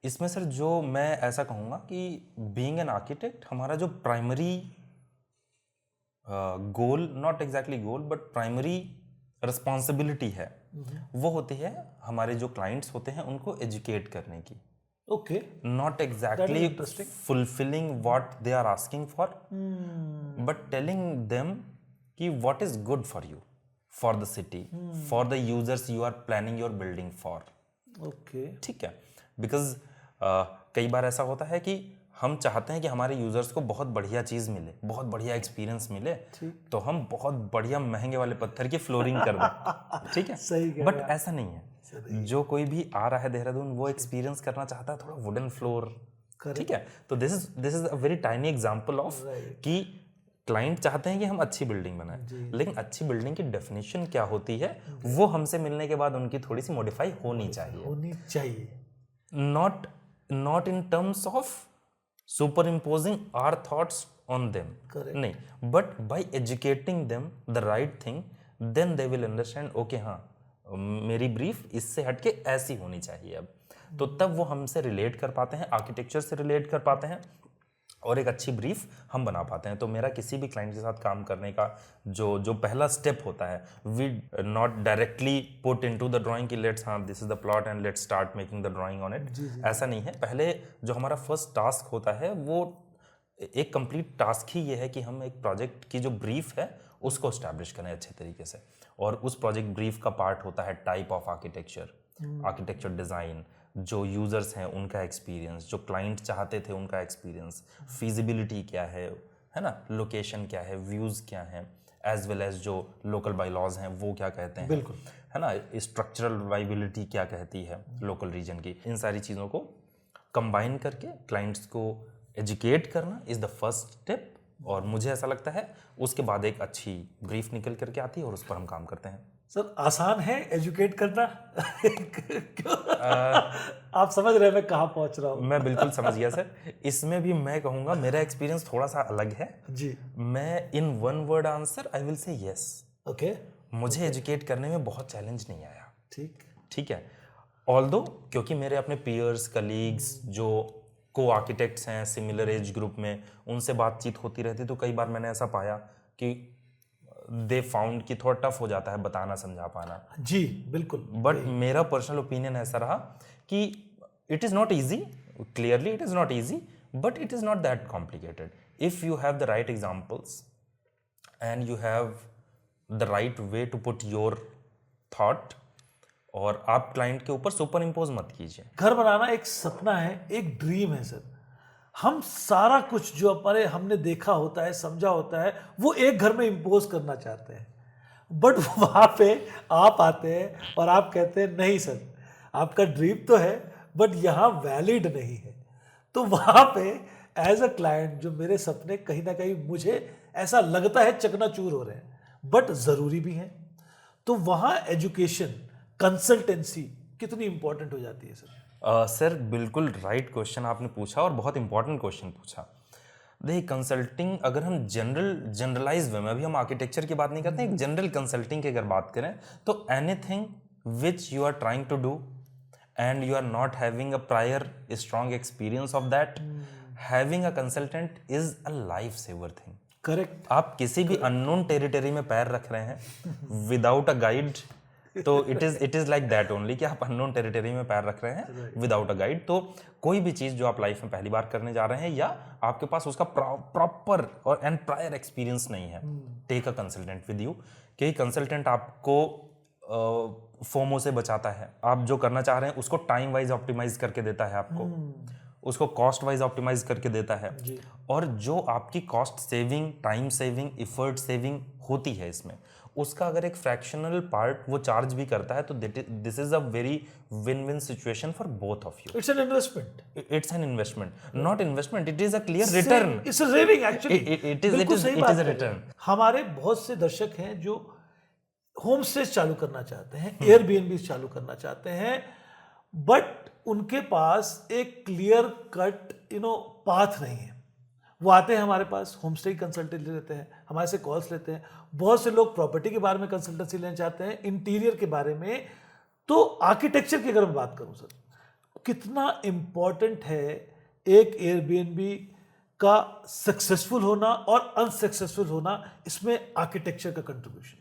इसमें सर जो मैं ऐसा कहूँगा कि बीइंग एन आर्किटेक्ट, हमारा जो primary goal, not exactly goal but primary responsibility है, वो होती है हमारे जो क्लाइंट्स होते हैं उनको एजुकेट करने की। Okay. Not exactly fulfilling what they are asking for, but telling them कि what is good for you, for the city, for the users you are planning your building for. Okay, ठीक है। बिकॉज कई बार ऐसा होता है कि हम चाहते हैं कि हमारे यूजर्स को बहुत बढ़िया चीज़ मिले, बहुत बढ़िया एक्सपीरियंस मिले, तो हम बहुत बढ़िया महंगे वाले पत्थर की फ्लोरिंग कर दें। ठीक है, सही कह बट ऐसा नहीं है। जो कोई भी आ रहा है देहरादून, वो एक्सपीरियंस करना चाहता है थोड़ा वुडन फ्लोर। ठीक है, तो this is a very tiny example of कि क्लाइंट चाहते हैं कि हम अच्छी बिल्डिंग बनाएं, लेकिन अच्छी बिल्डिंग की डेफिनेशन क्या होती है वो हमसे मिलने के बाद उनकी थोड़ी सी मॉडिफाई होनी चाहिए। Not in terms of superimposing our thoughts on them, नहीं, but by educating them the right thing, then they will understand, okay हाँ मेरी ब्रीफ इससे हटके ऐसी होनी चाहिए अब, तो तब वो हमसे रिलेट कर पाते हैं, आर्किटेक्चर से रिलेट कर पाते हैं और एक अच्छी ब्रीफ हम बना पाते हैं। तो मेरा किसी भी क्लाइंट के साथ काम करने का जो पहला स्टेप होता है, we not directly put into the drawing कि लेट्स हाँ this is the plot and let's start making the drawing on it, ऐसा नहीं है। पहले जो हमारा फर्स्ट टास्क होता है वो एक कंप्लीट टास्क ही ये है कि हम एक प्रोजेक्ट की जो ब्रीफ है उसको एस्टैब्लिश करें अच्छे तरीके से। और उस प्रोजेक्ट ब्रीफ का पार्ट होता है type of architecture, architecture design, जो यूज़र्स हैं उनका एक्सपीरियंस, जो क्लाइंट चाहते थे उनका एक्सपीरियंस, फिजिबिलिटी क्या है ना, लोकेशन क्या है, व्यूज़ क्या हैं, एज वेल एज जो लोकल बाईलॉज हैं वो क्या कहते हैं, बिल्कुल, है ना, स्ट्रक्चरल वाइबिलिटी क्या कहती है लोकल रीजन की। इन सारी चीज़ों को कंबाइन करके क्लाइंट्स को एजुकेट करना इज़ द फर्स्ट स्टेप। और मुझे ऐसा लगता है उसके बाद एक अच्छी ब्रीफ निकल करके आती है और उस पर हम काम करते हैं। सर आसान है एजुकेट करना? क्यों? आप समझ रहे हैं मैं कहाँ पहुँच रहा हूँ? मैं बिल्कुल समझ गया सर। इसमें भी मैं कहूँगा मेरा एक्सपीरियंस थोड़ा सा अलग है जी। मैं in one word answer I will say yes. Okay, मुझे एजुकेट करने में बहुत चैलेंज नहीं आया। ठीक है, ऑल्दो क्योंकि मेरे अपने पीयर्स, कलीग्स जो को आर्किटेक्ट्स हैं सिमिलर एज ग्रुप में, उनसे बातचीत होती रहती, तो कई बार मैंने ऐसा पाया कि दे फाउंड कि थोड़ा टफ हो जाता है बताना समझा पाना। जी बिल्कुल। बट मेरा पर्सनल ओपिनियन ऐसा रहा कि it is not easy, clearly it is not easy, but it is not that complicated if you have the right examples and you have the right way to put your thought, और आप क्लाइंट के ऊपर सुपर इम्पोज मत कीजिए। घर बनाना एक सपना है, एक ड्रीम है सर। हम सारा कुछ जो हमने देखा होता है, समझा होता है, वो एक घर में इम्पोज करना चाहते हैं। बट वहाँ पे आप आते हैं और आप कहते हैं नहीं सर, आपका ड्रीम तो है बट यहाँ वैलिड नहीं है। तो वहाँ पे एज अ क्लाइंट जो मेरे सपने कहीं ना कहीं मुझे ऐसा लगता है चकनाचूर हो रहे हैं, बट ज़रूरी भी हैं। तो वहाँ एजुकेशन, कंसल्टेंसी कितनी इंपॉर्टेंट हो जाती है सर? सर बिल्कुल राइट क्वेश्चन आपने पूछा और बहुत इंपॉर्टेंट क्वेश्चन पूछा। देखिए कंसल्टिंग अगर हम जनरलाइज वे में, अभी हम आर्किटेक्चर की बात नहीं करते, एक जनरल कंसल्टिंग की अगर बात करें तो anything which you are trying to do and you are not having a prior strong experience of that, having a consultant is a life saver thing. Correct. आप किसी भी अननोन टेरिटरी में पैर रख रहे हैं विदाउट अ गाइड, तो it is like that only कि आप अननोन टेरिटरी में पैर रख रहे हैं विदाउट अ गाइड। तो कोई भी चीज़ जो आप लाइफ में पहली बार करने जा रहे हैं या आपके पास उसका प्रॉपर और एंड प्रायर एक्सपीरियंस नहीं है, take a consultant with you, क्योंकि कंसल्टेंट आपको फोमो से बचाता है। आप जो करना चाह रहे हैं उसको टाइम वाइज ऑप्टिमाइज करके देता है आपको, उसको कॉस्ट वाइज ऑप्टिमाइज करके देता है, और जो आपकी cost saving, time saving, effort saving होती है इसमें, उसका अगर एक फ्रैक्शनल पार्ट वो चार्ज भी करता है तो this is a very win win situation for both of you. It's an investment. It's an investment, not investment, it is a clear return. It's a saving actually. It is a return. हमारे बहुत से दर्शक हैं जो होम स्टेज चालू करना चाहते हैं, एयरबीएनबी चालू करना चाहते हैं, बट उनके पास एक क्लियर कट पाथ नहीं है। वो आते हैं हमारे पास, होम स्टे कंसल्टेंसी लेते हैं, हमारे से कॉल्स लेते हैं। बहुत से लोग प्रॉपर्टी के बारे में कंसल्टेंसी लेना चाहते हैं, इंटीरियर के बारे में। तो आर्किटेक्चर की अगर मैं बात करूं सर, कितना इंपॉर्टेंट है एक एयरबीएनबी का सक्सेसफुल होना और अनसक्सेसफुल होना, इसमें आर्किटेक्चर का कंट्रीब्यूशन।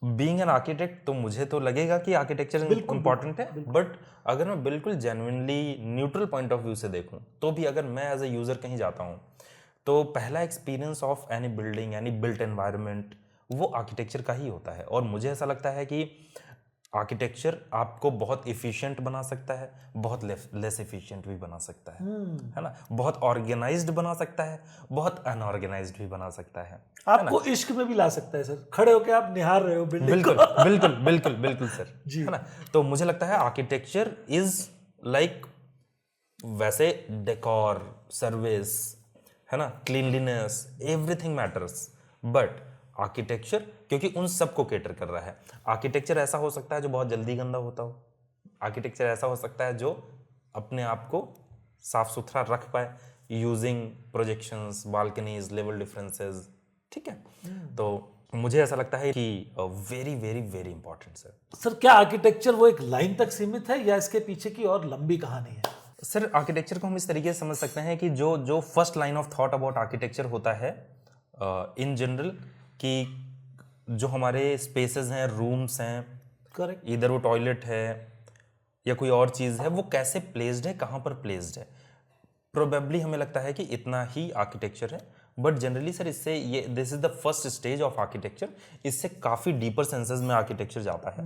बीइंग एन आर्किटेक्ट तो मुझे तो लगेगा कि आर्किटेक्चर इंपॉर्टेंट है, बट अगर मैं बिल्कुल genuinely neutral point of view से देखूं तो भी अगर मैं एज ए यूजर कहीं जाता हूं तो पहला experience of any building, any built environment वो आर्किटेक्चर का ही होता है। और मुझे ऐसा लगता है कि आर्किटेक्चर आपको बहुत इफिशिएंट बना सकता है, बहुत लेस इफिशिएंट भी बना सकता है ना, बहुत ऑर्गेनाइज्ड बना सकता है, बहुत अनऑर्गेनाइज्ड भी बना सकता है। आपको इश्क में भी ला सकता है सर, खड़े होके आप निहार रहे हो बिल्डिंग। बिल्कुल बिल्कुल बिल्कुल बिल्कुल सर जी, है ना। तो मुझे लगता है आर्किटेक्चर इज लाइक, वैसे डेकोर, सर्विस, है ना, cleanliness, everything matters, but architecture क्योंकि उन सबको केटर कर रहा है। आर्किटेक्चर ऐसा हो सकता है जो बहुत जल्दी गंदा होता हो, आर्किटेक्चर ऐसा हो सकता है जो अपने आप को साफ सुथरा रख पाए using projections, balconies, level differences, ठीक है। तो मुझे ऐसा लगता है कि very very very important sir. Sir क्या आर्किटेक्चर वो एक लाइन तक सीमित है या इसके पीछे की और लंबी कहानी है? सर आर्किटेक्चर को हम इस तरीके से समझ सकते हैं कि जो first line of thought about architecture होता है इन जनरल, कि जो हमारे स्पेसेस हैं, रूम्स हैं, करेक्ट। इधर वो टॉयलेट है या कोई और चीज़ है, वो कैसे प्लेस्ड है, कहाँ पर प्लेस्ड है। प्रोबेबली हमें लगता है कि इतना ही आर्किटेक्चर है, बट जनरली सर इससे ये this is the first stage of architecture. इससे काफ़ी डीपर सेंसेस में आर्किटेक्चर जाता है।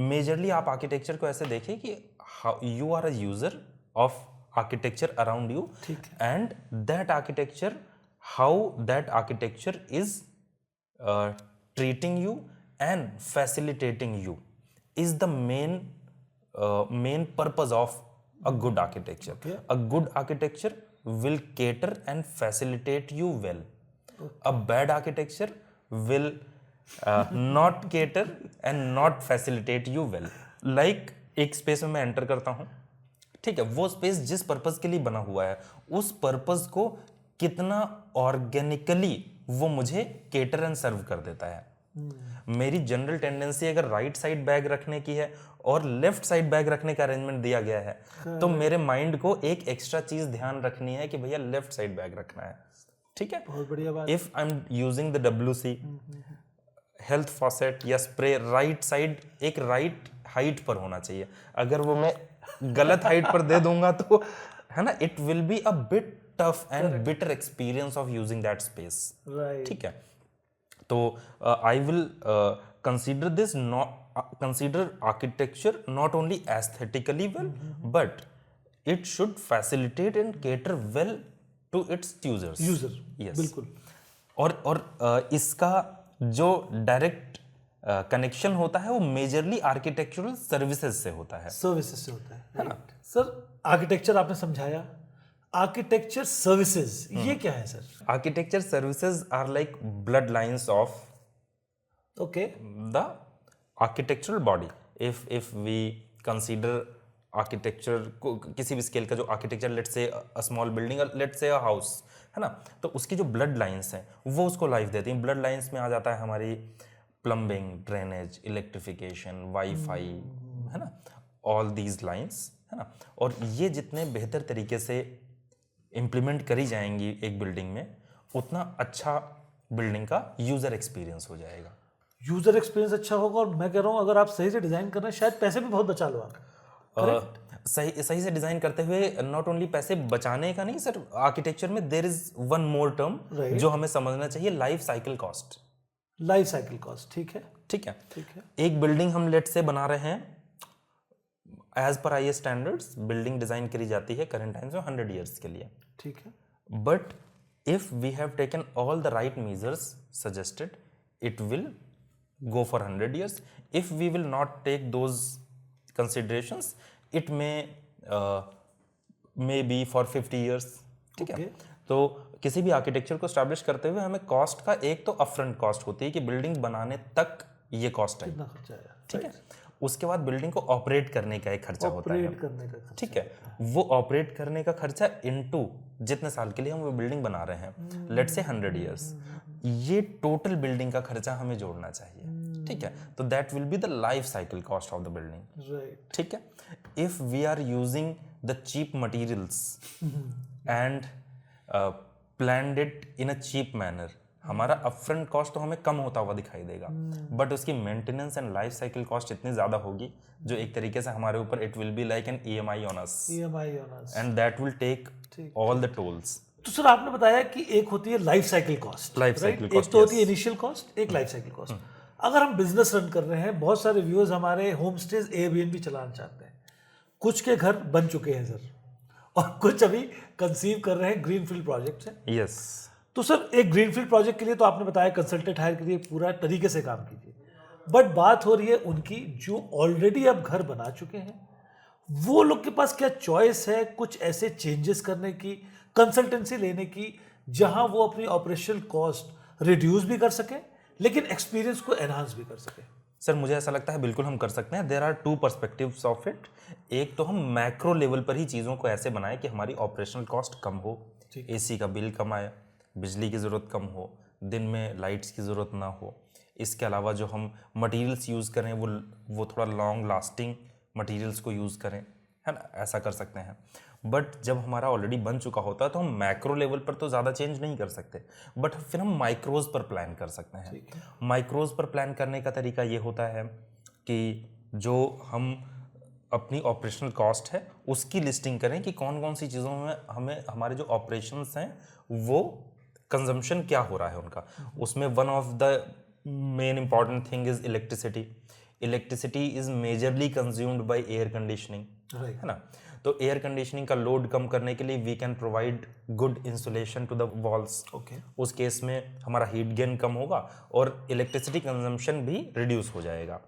मेजरली आप आर्किटेक्चर को ऐसे देखें कि you are a user of architecture around you, and that architecture, how that architecture is treating you and facilitating you is the main purpose of a good architecture. Okay. A good architecture will cater and facilitate you well. A bad architecture will not cater and not facilitate you well. Like एक स्पेस में मैं एंटर करता हूँ, ठीक है, वो स्पेस जिस पर्पस के लिए बना हुआ है उस पर्पस को कितना ऑर्गेनिकली वो मुझे केटर एंड सर्व कर देता है। मेरी जनरल टेंडेंसी अगर राइट साइड बैग रखने की है और लेफ्ट साइड बैग रखने का अरेंजमेंट दिया गया है, तो मेरे माइंड को एक एक्स्ट्रा चीज ध्यान रखनी है कि भैया लेफ्ट साइड बैग रखना है, ठीक है। बहुत बढ़िया बात। If I am using the WC health faucet या स्प्रे, राइट साइड एक राइट हाइट पर होना चाहिए। अगर वो मैं गलत हाइट पर दे दूंगा तो है ना, it will be a bit tough and bitter experience of using that space, ठीक है। तो I will consider this, consider architecture not only aesthetically well, but it should facilitate and cater well to its users. Yes. बिल्कुल। और इसका जो डायरेक्ट कनेक्शन होता है वो मेजरली आर्किटेक्चरल सर्विसेज से होता है। सर्विसेज से होता है ना सर। आर्किटेक्चर आपने समझाया, आर्किटेक्चर सर्विसेज ये क्या है sir? Architecture services are like blood lines of okay the architectural body. If we consider architecture को किसी भी स्केल का, जो architecture let's say a small building, let's say a house, है ना, तो उसकी जो ब्लड लाइंस हैं वो उसको लाइफ देती हैं। ब्लड लाइंस में आ जाता है हमारी प्लम्बिंग, ड्रेनेज, इलेक्ट्रिफिकेशन, वाईफाई, है ना, ऑल दीज लाइंस, है ना। और ये जितने बेहतर तरीके से इम्प्लीमेंट करी जाएंगी एक बिल्डिंग में, उतना अच्छा बिल्डिंग का यूजर एक्सपीरियंस हो जाएगा। यूजर एक्सपीरियंस अच्छा होगा, और मैं कह रहा हूँ अगर आप सही से डिजाइन कर रहे हैं शायद पैसे भी बहुत बचा लो आप। सही से डिजाइन करते हुए नॉट ओनली पैसे बचाने का नहीं सर, आर्किटेक्चर में there is one more term जो हमें समझना चाहिए, life cycle cost. Life cycle cost, ठीक है। ठीक है, ठीक है। एक बिल्डिंग हम लेट से बना रहे हैं, as per IS standards building design करी जाती है करंट टाइम्स में 100 ईयर्स के लिए, ठीक है। But if we have taken all the right measures suggested, it will go for 100 years. If we will not take those considerations, it may be for 50 years. ठीक है। तो किसी भी आर्किटेक्चर को स्टैब्लिश करते हुए हमें कॉस्ट का एक तो अपफ्रंट कॉस्ट होती है कि बिल्डिंग बनाने तक ये कॉस्ट है, कितना खर्चा आया, ठीक है। उसके बाद बिल्डिंग को ऑपरेट करने का एक खर्चा होता है, ऑपरेट करने का खर्चा, ठीक है। वो ऑपरेट करने का खर्चा इनटू जितने साल के लिए हम वो बिल्डिंग बना रहे हैं, लेट्स से 100 ईयर्स, ये टोटल बिल्डिंग का खर्चा हमें जोड़ना चाहिए, ठीक है। तो that will be the life cycle cost of the building, right, ठीक है। If we are using the cheap materials and planned it in a cheap manner, हमारा अपफ्रंट कॉस्ट तो हमें कम होता हुआ दिखाई देगा, बट उसकी maintenance and life cycle cost इतनी ज्यादा होगी जो एक तरीके से हमारे ऊपर it will be like an EMI on us, and that will take all the tolls. तो सर आपने बताया कि एक होती है life cycle cost, life cycle cost, एक तो होती है इनिशियल कॉस्ट, एक लाइफ साइकिल कॉस्ट। अगर हम बिजनेस रन कर रहे हैं, बहुत सारे व्यूअर्स हमारे होम स्टेज Airbnb चलाना चाहते हैं, कुछ के घर बन चुके हैं सर, और कुछ अभी कंसीव कर रहे हैं, ग्रीनफील्ड प्रोजेक्ट्स हैं। यस। तो सर एक ग्रीनफील्ड प्रोजेक्ट के लिए तो आपने बताया कंसल्टेंट हायर करिए, पूरा तरीके से काम कीजिए, बट बात हो रही है उनकी जो ऑलरेडी अब घर बना चुके हैं, वो लोग के पास क्या चॉइस है कुछ ऐसे चेंजेस करने की, कंसल्टेंसी लेने की, जहां वो अपनी ऑपरेशनल कॉस्ट रिड्यूस भी कर सके लेकिन एक्सपीरियंस को एनहांस भी कर सके? सर मुझे ऐसा लगता है बिल्कुल हम कर सकते हैं। There are 2 perspectives of it. एक तो हम मैक्रो लेवल पर ही चीज़ों को ऐसे बनाएं कि हमारी ऑपरेशनल कॉस्ट कम हो, AC का बिल कम आए, बिजली की ज़रूरत कम हो, दिन में लाइट्स की ज़रूरत ना हो, इसके अलावा जो हम मटेरियल्स यूज़ करें वो थोड़ा लॉन्ग लास्टिंग मटेरियल्स को यूज़ करें, है ना, ऐसा कर सकते हैं। बट जब हमारा ऑलरेडी बन चुका होता है तो हम मैक्रो लेवल पर तो ज़्यादा चेंज नहीं कर सकते, बट फिर हम माइक्रोज पर प्लान कर सकते हैं। माइक्रोज पर प्लान करने का तरीका ये होता है कि जो हम अपनी ऑपरेशनल कॉस्ट है उसकी लिस्टिंग करें कि कौन कौन सी चीज़ों में हमें हमारे जो ऑपरेशंस हैं वो कंजम्पशन क्या हो रहा है उनका। उसमें one of the main important thing is electricity. Electricity is majorly consumed by air conditioning, है ना। तो एयर कंडीशनिंग का लोड कम करने के लिए we can provide good insulation to the walls. उस केस में हमारा हीट गेन कम होगा और इलेक्ट्रिसिटी कंजम्पशन भी रिड्यूस हो जाएगा।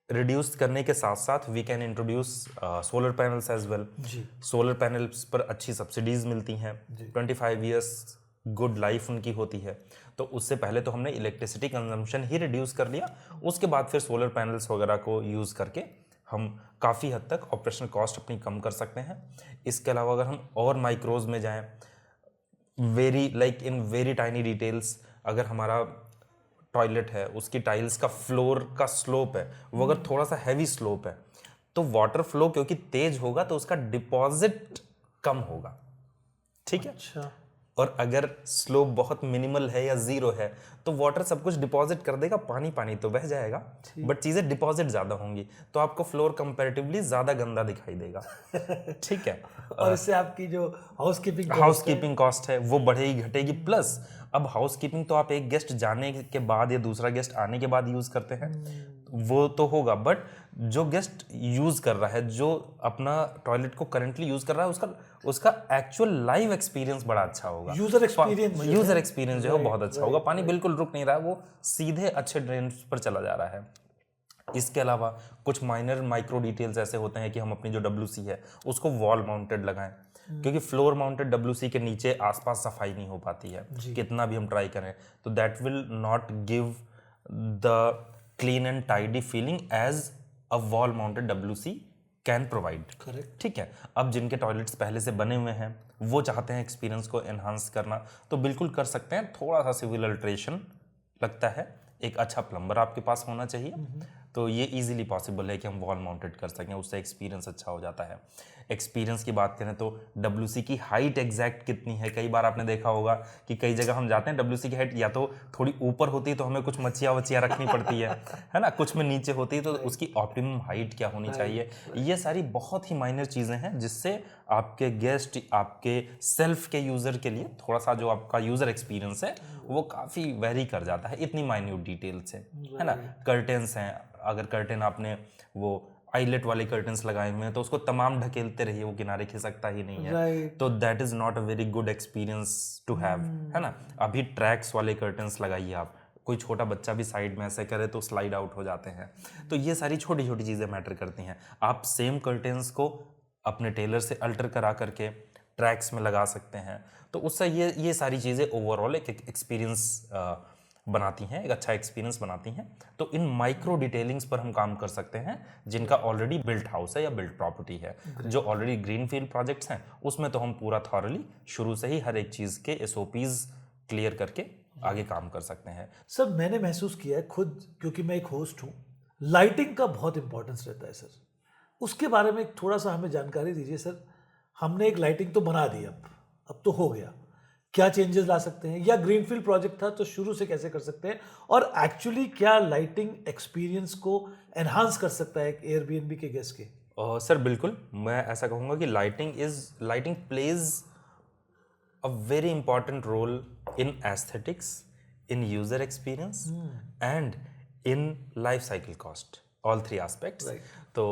रिड्यूस करने के साथ साथ we can introduce solar panels as well. Solar panels पर अच्छी सब्सिडीज मिलती हैं, 25 ईयर्स गुड लाइफ उनकी होती है। तो उससे पहले तो हमने इलेक्ट्रिसिटी कंजम्पशन ही रिड्यूस कर लिया, उसके बाद फिर सोलर पैनल्स वगैरह को यूज़ करके हम काफ़ी हद तक ऑपरेशनल कॉस्ट अपनी कम कर सकते हैं। इसके अलावा अगर हम और माइक्रोज में जाएं, इन वेरी टाइनी डिटेल्स, अगर हमारा टॉयलेट है उसकी टाइल्स का फ्लोर का स्लोप है वो अगर थोड़ा सा हैवी स्लोप है तो वाटर फ्लो क्योंकि तेज होगा तो उसका डिपॉजिट कम होगा, ठीक है। अच्छा। और अगर स्लोप बहुत मिनिमल है या जीरो है तो वाटर सब कुछ डिपॉजिट कर देगा, पानी पानी तो बह जाएगा बट चीज़ें डिपॉजिट ज़्यादा होंगी तो आपको फ्लोर कंपैरेटिवली ज़्यादा गंदा दिखाई देगा, ठीक है। और इससे आपकी जो हाउसकीपिंग कॉस्ट है वो बढ़ेगी घटेगी। प्लस अब हाउसकीपिंग तो आप एक गेस्ट जाने के बाद या दूसरा गेस्ट आने के बाद यूज़ करते हैं, वो तो होगा, बट जो गेस्ट यूज़ कर रहा है, जो अपना टॉयलेट को करंटली यूज़ कर रहा है, उसका एक्चुअल लाइव एक्सपीरियंस बड़ा अच्छा होगा। यूज़र एक्सपीरियंस जो है बहुत अच्छा होगा। पानी बिल्कुल रुक नहीं रहा है, वो सीधे अच्छे ड्रेन पर चला जा रहा है। इसके अलावा कुछ माइनर माइक्रो डिटेल्स ऐसे होते हैं कि हम अपनी जो WC है उसको वॉल माउंटेड लगाएं, क्योंकि फ्लोर माउंटेड WC के नीचे आसपास सफाई नहीं हो पाती है कितना भी हम ट्राई करें, तो that will not give the clean and tidy feeling as a wall mounted WC can provide, ठीक है। अब जिनके टॉयलेट्स पहले से बने हुए हैं वो चाहते हैं एक्सपीरियंस को एनहांस करना तो बिल्कुल कर सकते हैं। थोड़ा सा सिविल अल्ट्रेशन लगता है, एक अच्छा प्लम्बर आपके पास होना चाहिए, तो ये इजीली पॉसिबल है कि हम वॉल माउंटेड कर सकें, उससे एक्सपीरियंस अच्छा हो जाता है। एक्सपीरियंस की बात करें तो WC की हाइट एग्जैक्ट कितनी है, कई बार आपने देखा होगा कि कई जगह हम जाते हैं WC की हाइट या तो थोड़ी ऊपर होती है तो हमें कुछ मच्छियाँ वच्छियाँ रखनी पड़ती है ना, कुछ में नीचे होती है तो उसकी ऑप्टिमम हाइट क्या होनी चाहिए। ये सारी बहुत ही माइनर चीज़ें हैं जिससे आपके गेस्ट, आपके सेल्फ के यूज़र के लिए थोड़ा सा जो आपका यूज़र एक्सपीरियंस है वो काफ़ी वेरी कर जाता है इतनी माइन्यूट डिटेल से, है ना। कर्टेंस हैं, अगर कर्टेन आपने वो आईलेट वाले कर्टेंस लगाए हुए हैं तो उसको तमाम ढकेलते रहिए, वो किनारे खिसकता ही नहीं है, तो that is not a very good experience to have, है ना। अभी ट्रैक्स वाले कर्टेंस लगाइए आप, कोई छोटा बच्चा भी साइड में ऐसे करे तो स्लाइड आउट हो जाते हैं। तो ये सारी छोटी छोटी चीज़ें मैटर करती हैं। आप सेम कर्टेंस को अपने टेलर से अल्टर करा करके ट्रैक्स में लगा सकते हैं, तो उससे ये सारी चीज़ें ओवरऑल एक एक्सपीरियंस बनाती हैं, एक अच्छा एक्सपीरियंस बनाती हैं। तो इन माइक्रो डिटेलिंग्स पर हम काम कर सकते हैं जिनका ऑलरेडी बिल्ट हाउस है या बिल्ट प्रॉपर्टी है। जो ऑलरेडी ग्रीनफील्ड प्रोजेक्ट्स हैं उसमें तो हम पूरा थॉरली शुरू से ही हर एक चीज़ के SOPs क्लियर करके आगे काम कर सकते हैं। सर मैंने महसूस किया है खुद, क्योंकि मैं एक होस्ट हूँ, लाइटिंग का बहुत इंपॉर्टेंस रहता है सर, उसके बारे में थोड़ा सा हमें जानकारी दीजिए सर। हमने एक लाइटिंग तो बना दी, अब तो हो गया, क्या चेंजेस ला सकते हैं, या ग्रीनफील्ड प्रोजेक्ट था तो शुरू से कैसे कर सकते हैं, और एक्चुअली क्या लाइटिंग एक्सपीरियंस को एनहांस कर सकता है एक एयरबीएनबी के गेस्ट के? सर बिल्कुल, मैं ऐसा कहूँगा कि lighting plays a very important role in aesthetics, in user experience and in life cycle cost, all 3 aspects. तो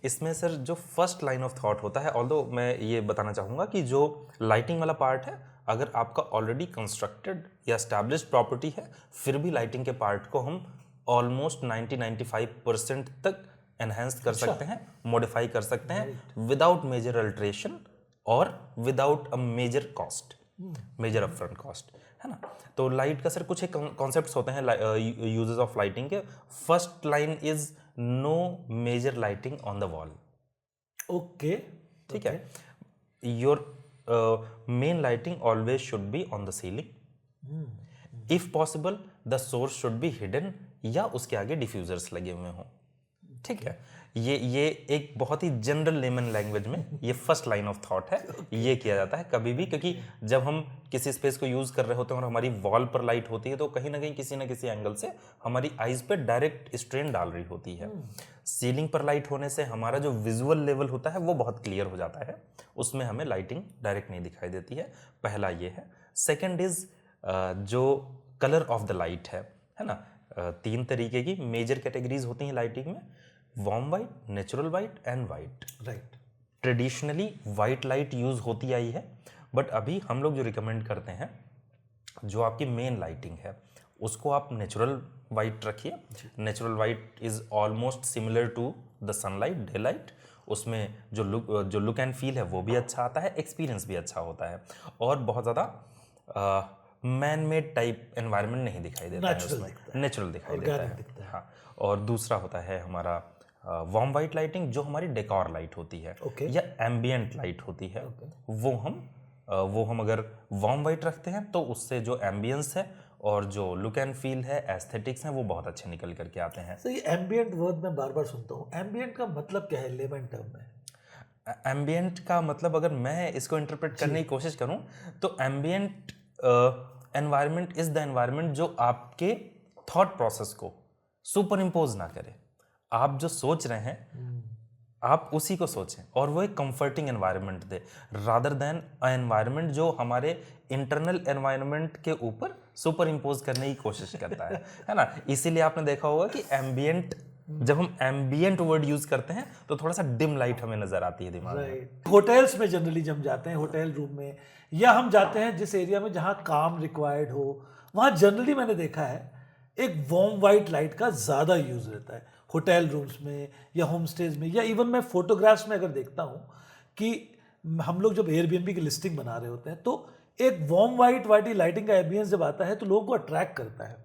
इसमें सर जो फर्स्ट लाइन ऑफ थॉट होता है, ऑल्दो मैं ये बताना चाहूँगा कि जो लाइटिंग वाला पार्ट है, अगर आपका ऑलरेडी कंस्ट्रक्टेड या एस्टैब्लिश्ड प्रॉपर्टी है फिर भी लाइटिंग के पार्ट को हम ऑलमोस्ट 90-95% तक एनहेंस कर सकते हैं, मॉडिफाई कर सकते हैं विदाउट मेजर अल्ट्रेशन और without a major cost, major upfront cost, है ना। तो लाइट का सर कुछ एक कॉन्सेप्ट्स होते हैं यूजेस ऑफ लाइटिंग के। First line is no major lighting on the wall, okay, ठीक है। Your main lighting always should be on the ceiling. If possible, the source should be hidden या उसके आगे डिफ्यूजर्स लगे हुए हों। ठीक है, ये एक बहुत ही जनरल लेमन लैंग्वेज में ये फर्स्ट लाइन ऑफ थॉट है। ये किया जाता है कभी भी, क्योंकि जब हम किसी स्पेस को यूज कर रहे होते हैं और हमारी वॉल पर लाइट होती है तो कहीं ना कहीं किसी ना किसी एंगल से हमारी आईज पे डायरेक्ट स्ट्रेन डाल रही होती है। सीलिंग पर लाइट होने से हमारा जो विजुअल लेवल होता है वो बहुत क्लियर हो जाता है, उसमें हमें लाइटिंग डायरेक्ट नहीं दिखाई देती है। पहला ये है। सेकेंड इज जो कलर ऑफ द लाइट है ना। 3 तरीके की मेजर कैटेगरीज होती हैं लाइटिंग में, warm white, natural white and white. Right. Traditionally white light use होती आई है, बट अभी हम लोग जो रिकमेंड करते हैं, जो आपकी मेन लाइटिंग है उसको आप नेचुरल वाइट रखिए। Natural white is almost similar to the sunlight, day light. उसमें जो लुक एंड फील है वो भी अच्छा आता है, एक्सपीरियंस भी अच्छा होता है, और बहुत ज़्यादा मैन मेड टाइप एनवायरनमेंट नहीं दिखाई देता है उसमें, नेचुरल दिखाई देता है। हाँ, और दूसरा होता है हमारा वार्म वाइट लाइटिंग, जो हमारी डेकोर लाइट होती है या एम्बियंट लाइट होती है। वो हम अगर वार्म वाइट रखते हैं तो उससे जो एम्बियंस है और जो लुक एंड फील है, एस्थेटिक्स हैं, वो बहुत अच्छे निकल करके आते हैं। तो ये एम्बियंट वर्ड मैं बार बार सुनता हूँ, एम्बियंट का मतलब क्या है लेमन टर्म में? एम्बियंट का मतलब अगर मैं इसको इंटरप्रेट करने की कोशिश करूं तो ambient environment is the environment जो आपके थॉट प्रोसेस को सुपर इम्पोज ना करे। आप जो सोच रहे हैं आप उसी को सोचें और वो एक कंफर्टिंग एनवायरनमेंट दे, रादर देन अ एनवायरनमेंट जो हमारे इंटरनल एनवायरनमेंट के ऊपर सुपर इम्पोज करने की कोशिश करता है ना। इसीलिए आपने देखा होगा कि एम्बियंट, जब हम एम्बियंट वर्ड यूज करते हैं तो थोड़ा सा डिम लाइट हमें नजर आती है दिमाग में। होटल्स में जनरली जब जाते हैं, होटल रूम में, या हम जाते हैं जिस एरिया में जहाँ काम रिक्वायर्ड हो, वहाँ जनरली मैंने देखा है एक वार्म वाइट लाइट का ज़्यादा यूज़ रहता है होटल रूम्स में या होम स्टेज में, या इवन मैं फोटोग्राफ्स में अगर देखता हूँ कि हम लोग जब एयरबीएनबी की लिस्टिंग बना रहे होते हैं तो एक वार्म वाइट वाली लाइटिंग का एम्बियंस जब आता है तो लोगों को अट्रैक्ट करता है।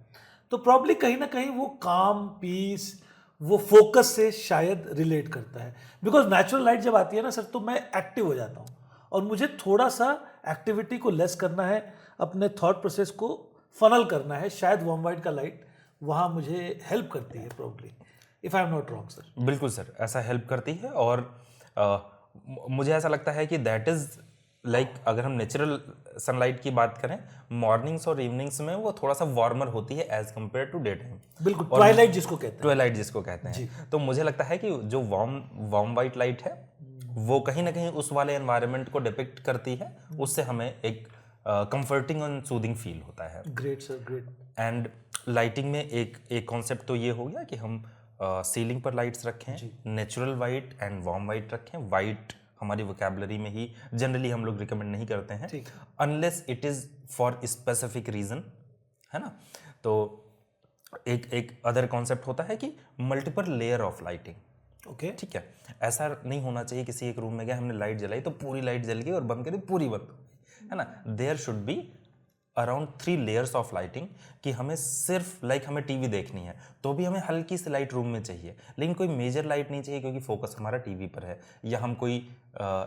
तो प्रॉब्ली कहीं ना कहीं वो काम, पीस, वो फोकस से शायद रिलेट करता है। बिकॉज नेचुरल लाइट जब आती है ना सर, तो मैं एक्टिव हो जाता हूँ और मुझे थोड़ा सा एक्टिविटी को लेस करना है, अपने थॉट प्रोसेस को फनल करना है। शायद वार्म वाइट का लाइट वहाँ मुझे हेल्प करती है, probably, if I am not wrong sir. बिल्कुल सर, ऐसा हेल्प करती है। और मुझे ऐसा लगता है कि दैट इज लाइक अगर हम नेचुरल सनलाइट की बात करें, मॉर्निंग्स और इवनिंग्स में वो थोड़ा सा वार्मर होती है as compare to day time. बिल्कुल, ट्वाइलाइट जिसको कहते हैं। ट्वाइलाइट जिसको कहते हैं। तो मुझे लगता है कि जो वार्म वाइट लाइट है वो कहीं ना कहीं उस वाले एनवायरनमेंट को डिपिक्ट करती है, उससे हमें एक कंफर्टिंग एंड सूदिंग फील होता है। Great sir, great. And lighting में एक कॉन्सेप्ट तो ये हो गया कि हम सीलिंग पर लाइट्स रखें, natural white and warm white रखें। वाइट हमारी वोकैबुलरी में ही जनरली हम लोग रिकमेंड नहीं करते हैं, unless it is for specific reason, है ना। तो एक अदर कॉन्सेप्ट होता है कि multiple layer of lighting. Okay, ठीक है, ऐसा नहीं होना चाहिए किसी एक रूम में गया, हमने लाइट जलाई तो पूरी लाइट जल गई और बंद करी पूरी बंद, है ना। There should be around 3 layers of lighting, कि हमें सिर्फ हमें टीवी देखनी है तो भी हमें हल्की सी लाइट रूम में चाहिए, लेकिन कोई मेजर लाइट नहीं चाहिए क्योंकि फोकस हमारा टीवी पर है, या हम कोई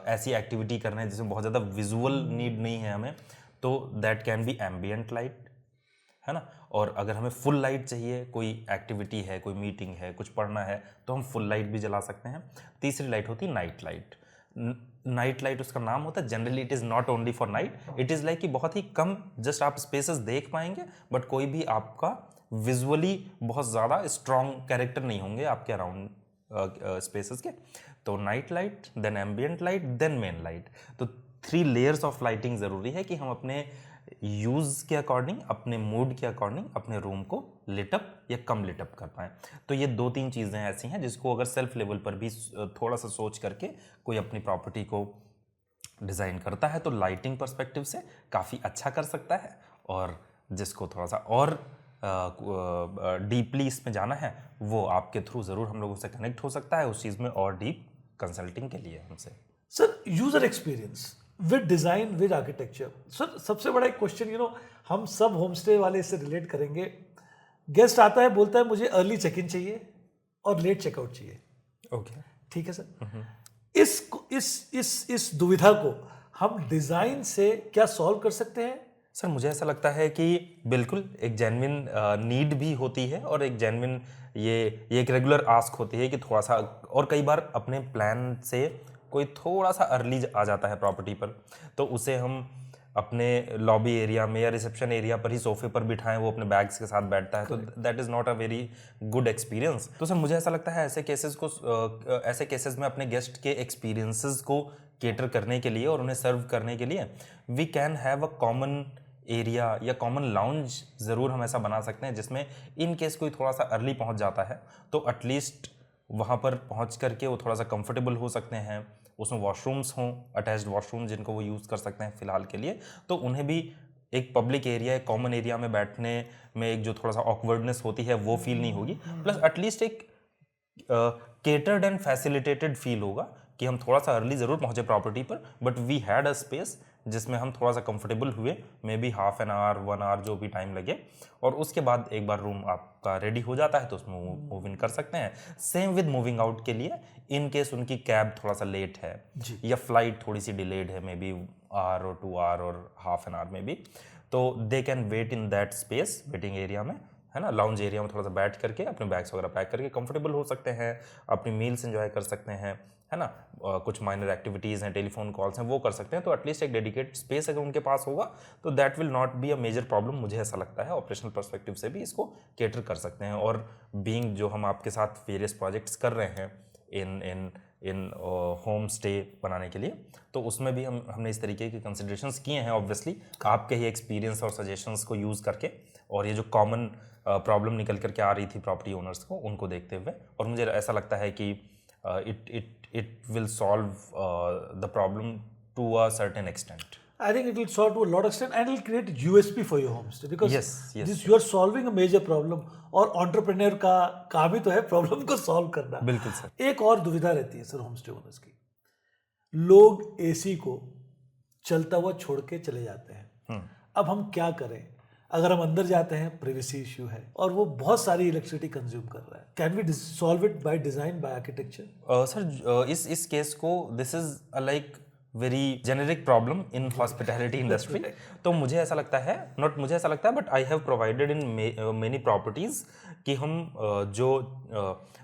ऐसी एक्टिविटी कर रहे हैं जिसमें बहुत ज़्यादा विजुअल नीड नहीं है हमें, तो that can be ambient light, है ना। और अगर हमें फुल लाइट चाहिए, कोई एक्टिविटी है, कोई मीटिंग है, कुछ पढ़ना है, तो हम फुल लाइट भी जला सकते हैं। तीसरी लाइट होती है नाइट लाइट। नाइट लाइट उसका नाम होता है, generally it is not only for night, it is like कि बहुत ही कम जस्ट आप स्पेसेस देख पाएंगे, बट कोई भी आपका विजुअली बहुत ज़्यादा स्ट्रॉन्ग कैरेक्टर नहीं होंगे आपके अराउंड स्पेसेस के। तो night light, then ambient light, then main light. तो 3 लेयर्स ऑफ लाइटिंग ज़रूरी है कि हम अपने यूज़ के अकॉर्डिंग, अपने मूड के अकॉर्डिंग अपने रूम को लिटअप या कम लिटअप कर पाएँ। तो ये 2-3 चीज़ें ऐसी हैं जिसको अगर सेल्फ लेवल पर भी थोड़ा सा सोच करके कोई अपनी प्रॉपर्टी को डिज़ाइन करता है तो लाइटिंग पर्सपेक्टिव से काफ़ी अच्छा कर सकता है। और जिसको थोड़ा सा और डीपली इसमें जाना है वो आपके थ्रू ज़रूर हम लोगों से कनेक्ट हो सकता है उस चीज़ में और डीप कंसल्टिंग के लिए हमसे। Sir, user experience with design with architecture, sir सबसे बड़ा एक क्वेश्चन, हम सब होम स्टे वाले इससे रिलेट करेंगे। गेस्ट आता है, बोलता है मुझे अर्ली चेक इन चाहिए और लेट चेकआउट चाहिए। ओके, ठीक है सर। इस दुविधा को हम डिज़ाइन से क्या सॉल्व कर सकते हैं, सर मुझे ऐसा लगता है कि बिल्कुल एक जेन्युइन नीड भी होती है और एक जेन्युइन ये एक रेगुलर आस्क होती है कि थोड़ा सा, और कई बार अपने प्लान से कोई थोड़ा सा अर्ली आ जाता है प्रॉपर्टी पर, तो उसे हम अपने लॉबी एरिया में या रिसेप्शन एरिया पर ही सोफे पर बिठाएं, वो अपने बैग्स के साथ बैठता है, तो that is not a very good experience. तो सर मुझे ऐसा लगता है ऐसे केसेस में अपने गेस्ट के एक्सपीरियंसेस को केटर करने के लिए और उन्हें सर्व करने के लिए we can have a common area या कॉमन लाउंज ज़रूर हम ऐसा बना सकते हैं, जिसमें इन केस कोई थोड़ा सा अर्ली पहुंच जाता है तो एटलीस्ट वहाँ पर पहुंच करके वो थोड़ा सा कंफर्टेबल हो सकते हैं, उसमें वॉशरूम्स हों, अटैच्ड वॉशरूम जिनको वो यूज़ कर सकते हैं फ़िलहाल के लिए, तो उन्हें भी एक पब्लिक एरिया, एक कॉमन एरिया में बैठने में एक जो थोड़ा सा ऑकवर्डनेस होती है वो फील नहीं होगी, प्लस एटलीस्ट एक केटर्ड एंड फैसिलिटेटेड फील होगा कि हम थोड़ा सा अर्ली ज़रूर पहुंचे प्रॉपर्टी पर, but we had a space जिसमें हम थोड़ा सा कंफर्टेबल हुए, maybe half an hour 1 hour जो भी टाइम लगे, और उसके बाद एक बार रूम आपका रेडी हो जाता है तो उसमें मूव इन कर सकते हैं। सेम विद मूविंग आउट के लिए, इन केस उनकी कैब थोड़ा सा लेट है या फ्लाइट थोड़ी सी डिलेड है, मे बी आवर और 2 आवर और हाफ एन आवर में भी, तो they can wait in that space, waiting area में, है ना, लाउंज एरिया में थोड़ा सा बैठ करके अपने बैग्स वगैरह पैक करके कंफर्टेबल हो सकते हैं, अपनी मील्स एंजॉय कर सकते हैं, है ना, कुछ माइनर एक्टिविटीज़ हैं, टेलीफोन कॉल्स हैं, वो कर सकते हैं। तो एटलीस्ट एक डेडिकेटेड स्पेस अगर उनके पास होगा तो that will not be a major problem, मुझे ऐसा लगता है। ऑपरेशनल पर्सपेक्टिव से भी इसको केटर कर सकते हैं। और बीइंग जो हम आपके साथ वेरियस प्रोजेक्ट्स कर रहे हैं इन होम स्टे बनाने के लिए, तो उसमें भी हमने इस तरीके की कंसिडरेशंस किए हैं, ऑब्वियसली आपके ही एक्सपीरियंस और सजेशंस को यूज़ करके, और ये जो कॉमन प्रॉब्लम निकल करके आ रही थी प्रॉपर्टी ओनर्स को, उनको देखते हुए, और मुझे ऐसा लगता है कि it will solve the problem to a certain extent. I think it will solve to a lot of extent and it will create USP for your homestay because Yes, this you are solving a major problem और entrepreneur का काम ही तो है प्रॉब्लम को सॉल्व करना। बिल्कुल सर। एक और दुविधा रहती है सर होमस्टे ओनर्स की, लोग एसी को चलता हुआ छोड़ के चले जाते हैं। अब हम क्या करें? अगर हम अंदर जाते हैं प्रिवेसी इश्यू है और वो बहुत सारी इलेक्ट्रिसिटी कंज्यूम कर रहा है। Can we solve it by design, by architecture? Sir इस केस को, this is like very generic problem in hospitality industry. तो मुझे ऐसा लगता है, नॉट मुझे ऐसा लगता है, but I have provided in many properties कि हम जो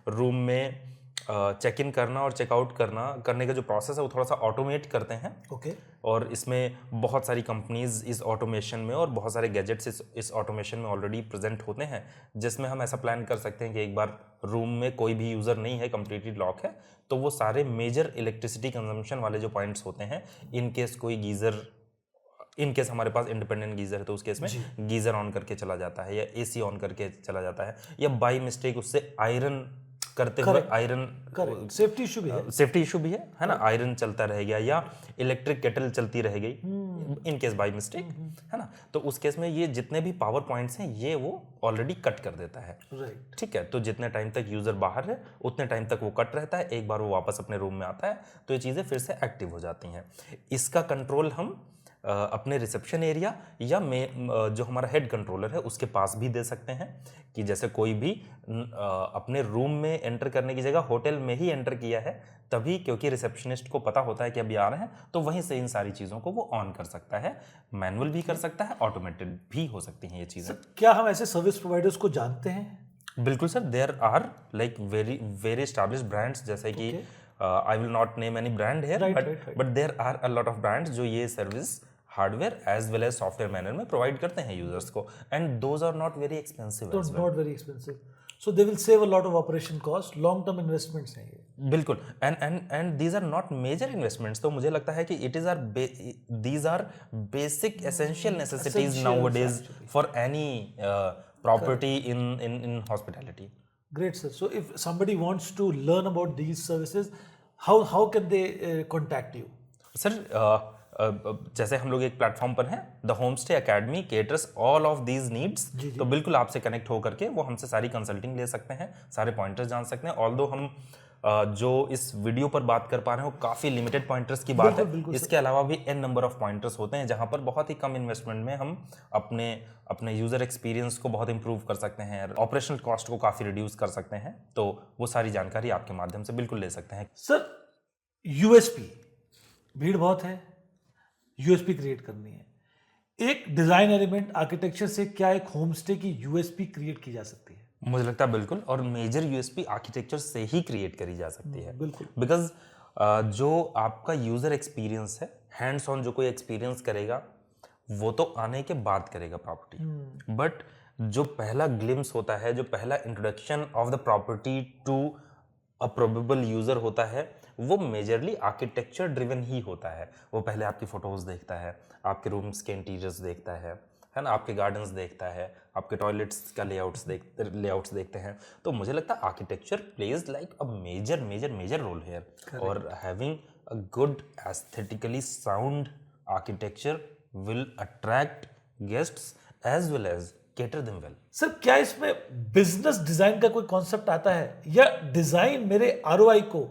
रूम में चेक इन करना और चेकआउट करने का जो प्रोसेस है वो थोड़ा सा ऑटोमेट करते हैं। ओके। और इसमें बहुत सारी कंपनीज इस ऑटोमेशन में और बहुत सारे गैजेट्स इस ऑटोमेशन में ऑलरेडी प्रेजेंट होते हैं, जिसमें हम ऐसा प्लान कर सकते हैं कि एक बार रूम में कोई भी यूज़र नहीं है, कंप्लीटली लॉक है, तो वो सारे मेजर इलेक्ट्रिसिटी कंजम्पशन वाले जो पॉइंट्स होते हैं, इन केस कोई गीज़र, इन केस हमारे पास इंडिपेंडेंट गीज़र है तो उस केस में गीज़र ऑन करके चला जाता है या एसी ऑन करके चला जाता है, या बाई मिस्टेक उससे आयरन करते हुए आयरन सेफ्टी इशू भी है ना, आयरन चलता रह गया या इलेक्ट्रिक केटल चलती रह गई इन केस बाय मिस्टेक, है ना, तो उस केस में ये जितने भी पावर पॉइंट्स हैं ये वो ऑलरेडी कट कर देता है। ठीक है, तो जितने टाइम तक यूज़र बाहर है उतने टाइम तक वो कट रहता है, एक बार वो वापस अपने रूम में आता है तो ये चीज़ें फिर से एक्टिव हो जाती हैं। इसका कंट्रोल हम अपने रिसेप्शन एरिया या जो हमारा हेड कंट्रोलर है उसके पास भी दे सकते हैं, कि जैसे कोई भी अपने रूम में एंटर करने की जगह होटल में ही एंटर किया है तभी, क्योंकि रिसेप्शनिस्ट को पता होता है कि अभी आ रहे हैं, तो वहीं से इन सारी चीज़ों को वो ऑन कर सकता है, मैनुअल भी कर सकता है, ऑटोमेटेड भी हो सकती हैं ये चीज़ें। क्या हम ऐसे सर्विस प्रोवाइडर्स को जानते हैं? बिल्कुल sir, there are like very established brands, जैसे कि I will not name any brand here, but there are a lot of brands जो ये service hardware as well as software manner में प्रोवाइड करते हैं यूजर्स को, and those are not very expensive as well. Not very expensive, so they will save a lot of operation cost, long term investments हैं ये। बिल्कुल, and these are not major investments, तो मुझे लगता है कि these are basic essential necessities nowadays for any property in hospitality. Great, sir. So if somebody wants to learn about these services, how can they contact you? Sir, जैसे हम लोग एक प्लेटफॉर्म पर हैं, the homestay academy caters all of these needs, तो बिल्कुल आपसे कनेक्ट होकर के वो हमसे सारी कंसल्टिंग ले सकते हैं, सारे पॉइंटर्स जान सकते हैं। ऑल्दो हम जो इस वीडियो पर बात कर पा रहे हैं वो काफ़ी लिमिटेड पॉइंटर्स की बात है, इसके अलावा भी n नंबर ऑफ पॉइंटर्स होते हैं जहां पर बहुत ही कम इन्वेस्टमेंट में हम अपने यूज़र एक्सपीरियंस को बहुत इंप्रूव कर सकते हैं, ऑपरेशनल कॉस्ट को काफ़ी रिड्यूस कर सकते हैं, तो वो सारी जानकारी आपके माध्यम से बिल्कुल ले सकते हैं। सर, यूएसपी, भीड़ बहुत है, यूएसपी क्रिएट करनी है, एक डिजाइन एलिमेंट आर्किटेक्चर से क्या एक होम स्टे की यूएसपी क्रिएट की जा सकती है? मुझे लगता है बिल्कुल, और मेजर यूएसपी आर्किटेक्चर से ही क्रिएट करी जा सकती है। बिल्कुल। बिकॉज जो आपका यूजर एक्सपीरियंस है, हैंड्स ऑन जो कोई एक्सपीरियंस करेगा वो तो आने के बाद करेगा प्रॉपर्टी, बट जो पहला ग्लिम्स होता है, जो पहला introduction of the property to a probable user होता है, वो मेजरली आर्किटेक्चर ड्रिवन ही होता है। वो पहले आपकी फोटोज देखता है, आपके रूम्स के इंटीरियर्स देखता है ना, आपके गार्डन्स देखता है, आपके टॉयलेट्स का लेआउट्स देखते हैं। तो मुझे लगता है architecture plays like a major major major role here, और having a good aesthetically sound architecture will attract guests as well as cater them well. Sir, क्या इसमें बिजनेस डिजाइन का कोई कॉन्सेप्ट आता है, या डिजाइन मेरे आरओआई को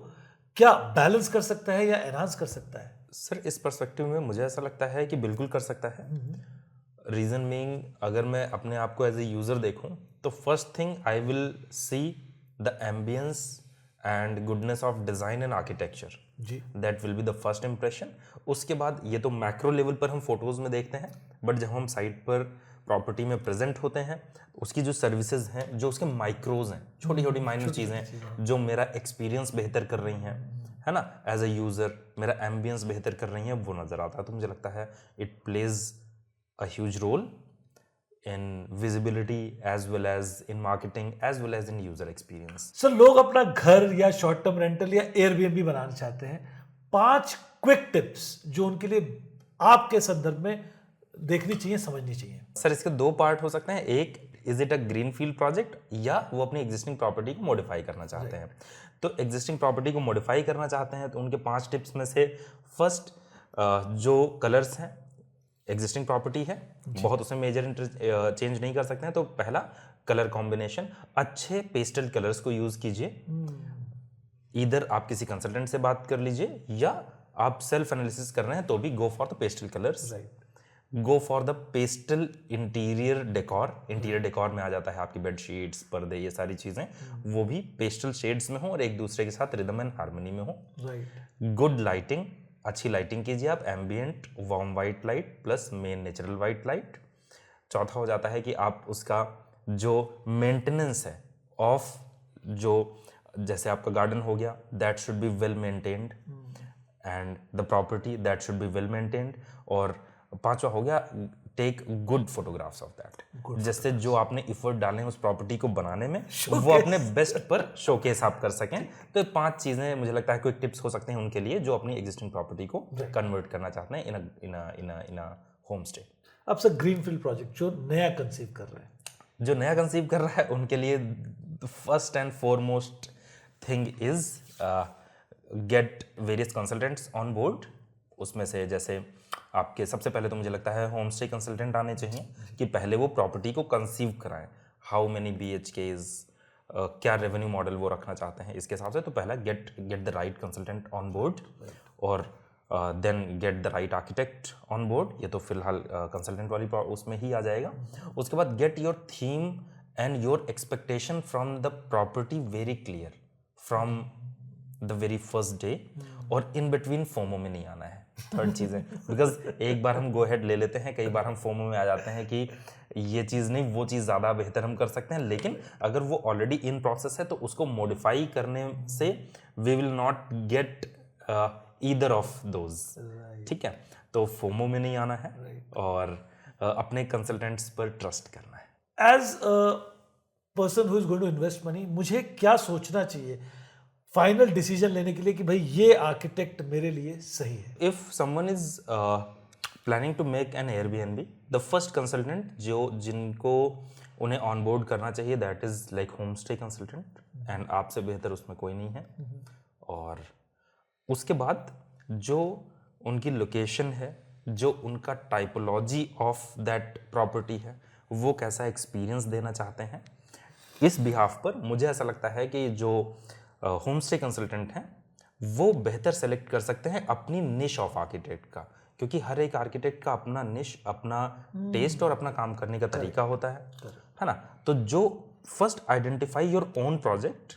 क्या बैलेंस कर सकता है या एनहांस कर सकता है? सर, इस पर्सपेक्टिव में मुझे ऐसा लगता है कि बिल्कुल कर सकता है। रीजन बीइंग, अगर मैं अपने आप को एज ए यूजर देखूं तो first thing I will see the ambience and goodness of design and architecture, जी, that will be the first impression. उसके बाद ये तो मैक्रो लेवल पर हम फोटोज में देखते हैं, बट जब हम साइट पर प्रॉपर्टी में प्रेजेंट होते हैं, उसकी जो सर्विसेज हैं, जो उसके माइक्रोज हैं, छोटी छोटी माइनर चीज़ें जो मेरा एक्सपीरियंस बेहतर कर रही हैं, है ना, एज अ यूज़र मेरा एम्बियंस बेहतर कर रही हैं, वो नज़र आता है। तो मुझे लगता है it plays a huge role in visibility as well as in marketing as well as in user experience. Sir, लोग अपना घर या शॉर्ट टर्म रेंटल या एयरबीएनबी बनाना चाहते हैं। 5 क्विक टिप्स जो उनके लिए आपके संदर्भ में देखनी चाहिए, समझनी चाहिए। सर, इसके 2 पार्ट हो सकते हैं। एक, is it a green field project, या वो अपनी एग्जिस्टिंग प्रॉपर्टी को मॉडिफाई करना चाहते हैं। तो एग्जिस्टिंग प्रॉपर्टी को मॉडिफाई करना चाहते हैं तो उनके 5 टिप्स में से फर्स्ट, जो कलर्स हैं, एग्जिस्टिंग प्रॉपर्टी है, बहुत उसमें मेजर चेंज नहीं कर सकते हैं, तो पहला कलर कॉम्बिनेशन, अच्छे पेस्टल कलर्स को यूज कीजिए। इधर आप किसी कंसल्टेंट से बात कर लीजिए, या आप सेल्फ एनालिसिस कर रहे हैं तो भी go for the pastel colours. Go for the pastel interior decor. Interior decor में आ जाता है आपकी बेडशीट्स, पर्दे, ये सारी चीजें, वो भी पेस्टल शेड्स में हो और एक दूसरे के साथ रिदम एंड हार्मनी में हो। गुड लाइटिंग, अच्छी लाइटिंग कीजिए आप, ambient warm white light plus main natural white light. चौथा हो जाता है कि आप उसका जो मेंटेनेंस है ऑफ, जो जैसे आपका गार्डन हो गया, that should be well maintained, and the property that should be well maintained. और पांचवा हो गया, take good photographs of that, जिससे जो आपने इफर्ट डाले हैं उस प्रॉपर्टी को बनाने में वो अपने बेस्ट पर शोकेस आप कर सकें। तो 5 चीजें मुझे लगता है क्विक टिप्स हो सकते हैं उनके लिए जो अपनी एग्जिस्टिंग प्रॉपर्टी को कन्वर्ट करना चाहते हैं इन अ होम स्टे। अब सर, ग्रीनफील्ड प्रोजेक्ट जो नया कंसीव कर रहे हैं, जो नया कंसीव कर रहा है उनके लिए first and foremost thing is get various consultants on board. उसमें से जैसे आपके सबसे पहले तो मुझे लगता है होम स्टे कंसल्टेंट आने चाहिए कि पहले वो प्रॉपर्टी को कंसीव कराएं, हाउ मेनी BHKs, क्या रेवेन्यू मॉडल वो रखना चाहते हैं, इसके हिसाब से। तो पहला get the right consultant on board, और then get the right architect on board. ये तो फिलहाल कंसल्टेंट वाली उसमें ही आ जाएगा। उसके बाद get your theme and your expectation from the property very clear from the very first day, और इन बिटवीन फोमो में नहीं आना है। थर्ड चीज़ है, बिकॉज एक बार हम गो हेड ले लेते हैं, कई बार हम फोमो में आ जाते हैं कि ये चीज़ नहीं, वो चीज़ ज़्यादा बेहतर हम कर सकते हैं, लेकिन अगर वो ऑलरेडी इन प्रोसेस है तो उसको मॉडिफाई करने से we will not get either of those. ठीक है, तो फोमो में नहीं आना है और अपने कंसल्टेंट्स पर ट्रस्ट करना है। As a person who is going to invest money, मुझे क्या सोचना चाहिए फाइनल डिसीजन लेने के लिए कि भाई ये आर्किटेक्ट मेरे लिए सही है? If someone is planning to make an Airbnb, the first consultant जिनको उन्हें ऑन बोर्ड करना चाहिए, that is like home stay consultant, and आपसे बेहतर उसमें कोई नहीं है। और उसके बाद जो उनकी लोकेशन है, जो उनका टाइपोलॉजी ऑफ दैट प्रॉपर्टी है, वो कैसा एक्सपीरियंस देना चाहते हैं, इस बिहाफ पर मुझे ऐसा लगता है कि जो होम स्टे कंसल्टेंट हैं वो बेहतर सेलेक्ट कर सकते हैं अपनी निश ऑफ आर्किटेक्ट का, क्योंकि हर एक आर्किटेक्ट का अपना निश, अपना टेस्ट और अपना काम करने का तरीका होता है ना। तो जो first identify your own project,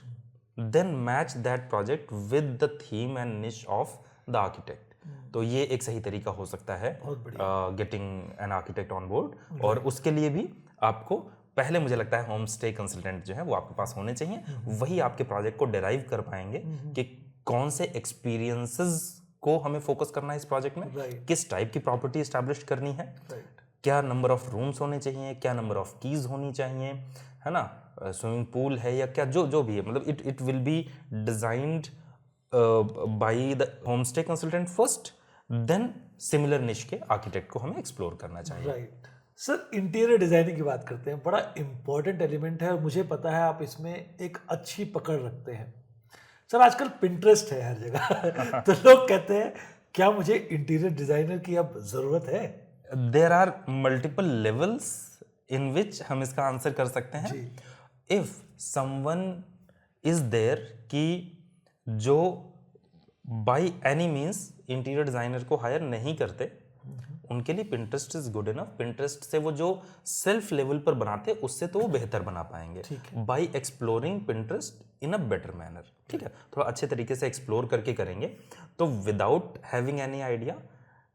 then match that project with the theme and niche of the architect. तो ये एक सही तरीका हो सकता है getting an architect on board. और उसके लिए भी आपको पहले मुझे लगता है होम स्टे कंसल्टेंट जो है वो आपके पास होने चाहिए। वही आपके प्रोजेक्ट को डिराइव कर पाएंगे कि कौन से एक्सपीरियंसेस को हमें फोकस करना है इस प्रोजेक्ट में, किस टाइप की प्रॉपर्टी एस्टैब्लिश करनी है, क्या नंबर ऑफ रूम्स होने चाहिए, क्या नंबर ऑफ कीज होनी चाहिए, है ना, स्विमिंग पूल है या क्या जो भी है, मतलब it will be designed by the home stay consultant first, then similar niche के आर्किटेक्ट को हमें एक्सप्लोर करना चाहिए। राइट सर, इंटीरियर डिजाइनिंग की बात करते हैं, बड़ा इंपॉर्टेंट एलिमेंट है और मुझे पता है आप इसमें एक अच्छी पकड़ रखते हैं। सर आजकल पिंटरेस्ट है हर जगह तो लोग कहते हैं क्या मुझे इंटीरियर डिजाइनर की अब जरूरत है? There are multiple levels in which हम इसका आंसर कर सकते हैं। इफ समवन इज देयर कि जो by any means interior designer को हायर नहीं करते, उनके लिए Pinterest is good enough. Pinterest से वो जो सेल्फ लेवल पर बनाते हैं उससे तो वो बेहतर बना पाएंगे bye exploring Pinterest in a better manner. ठीक है, थोड़ा अच्छे तरीके से एक्सप्लोर करके करेंगे तो without having any idea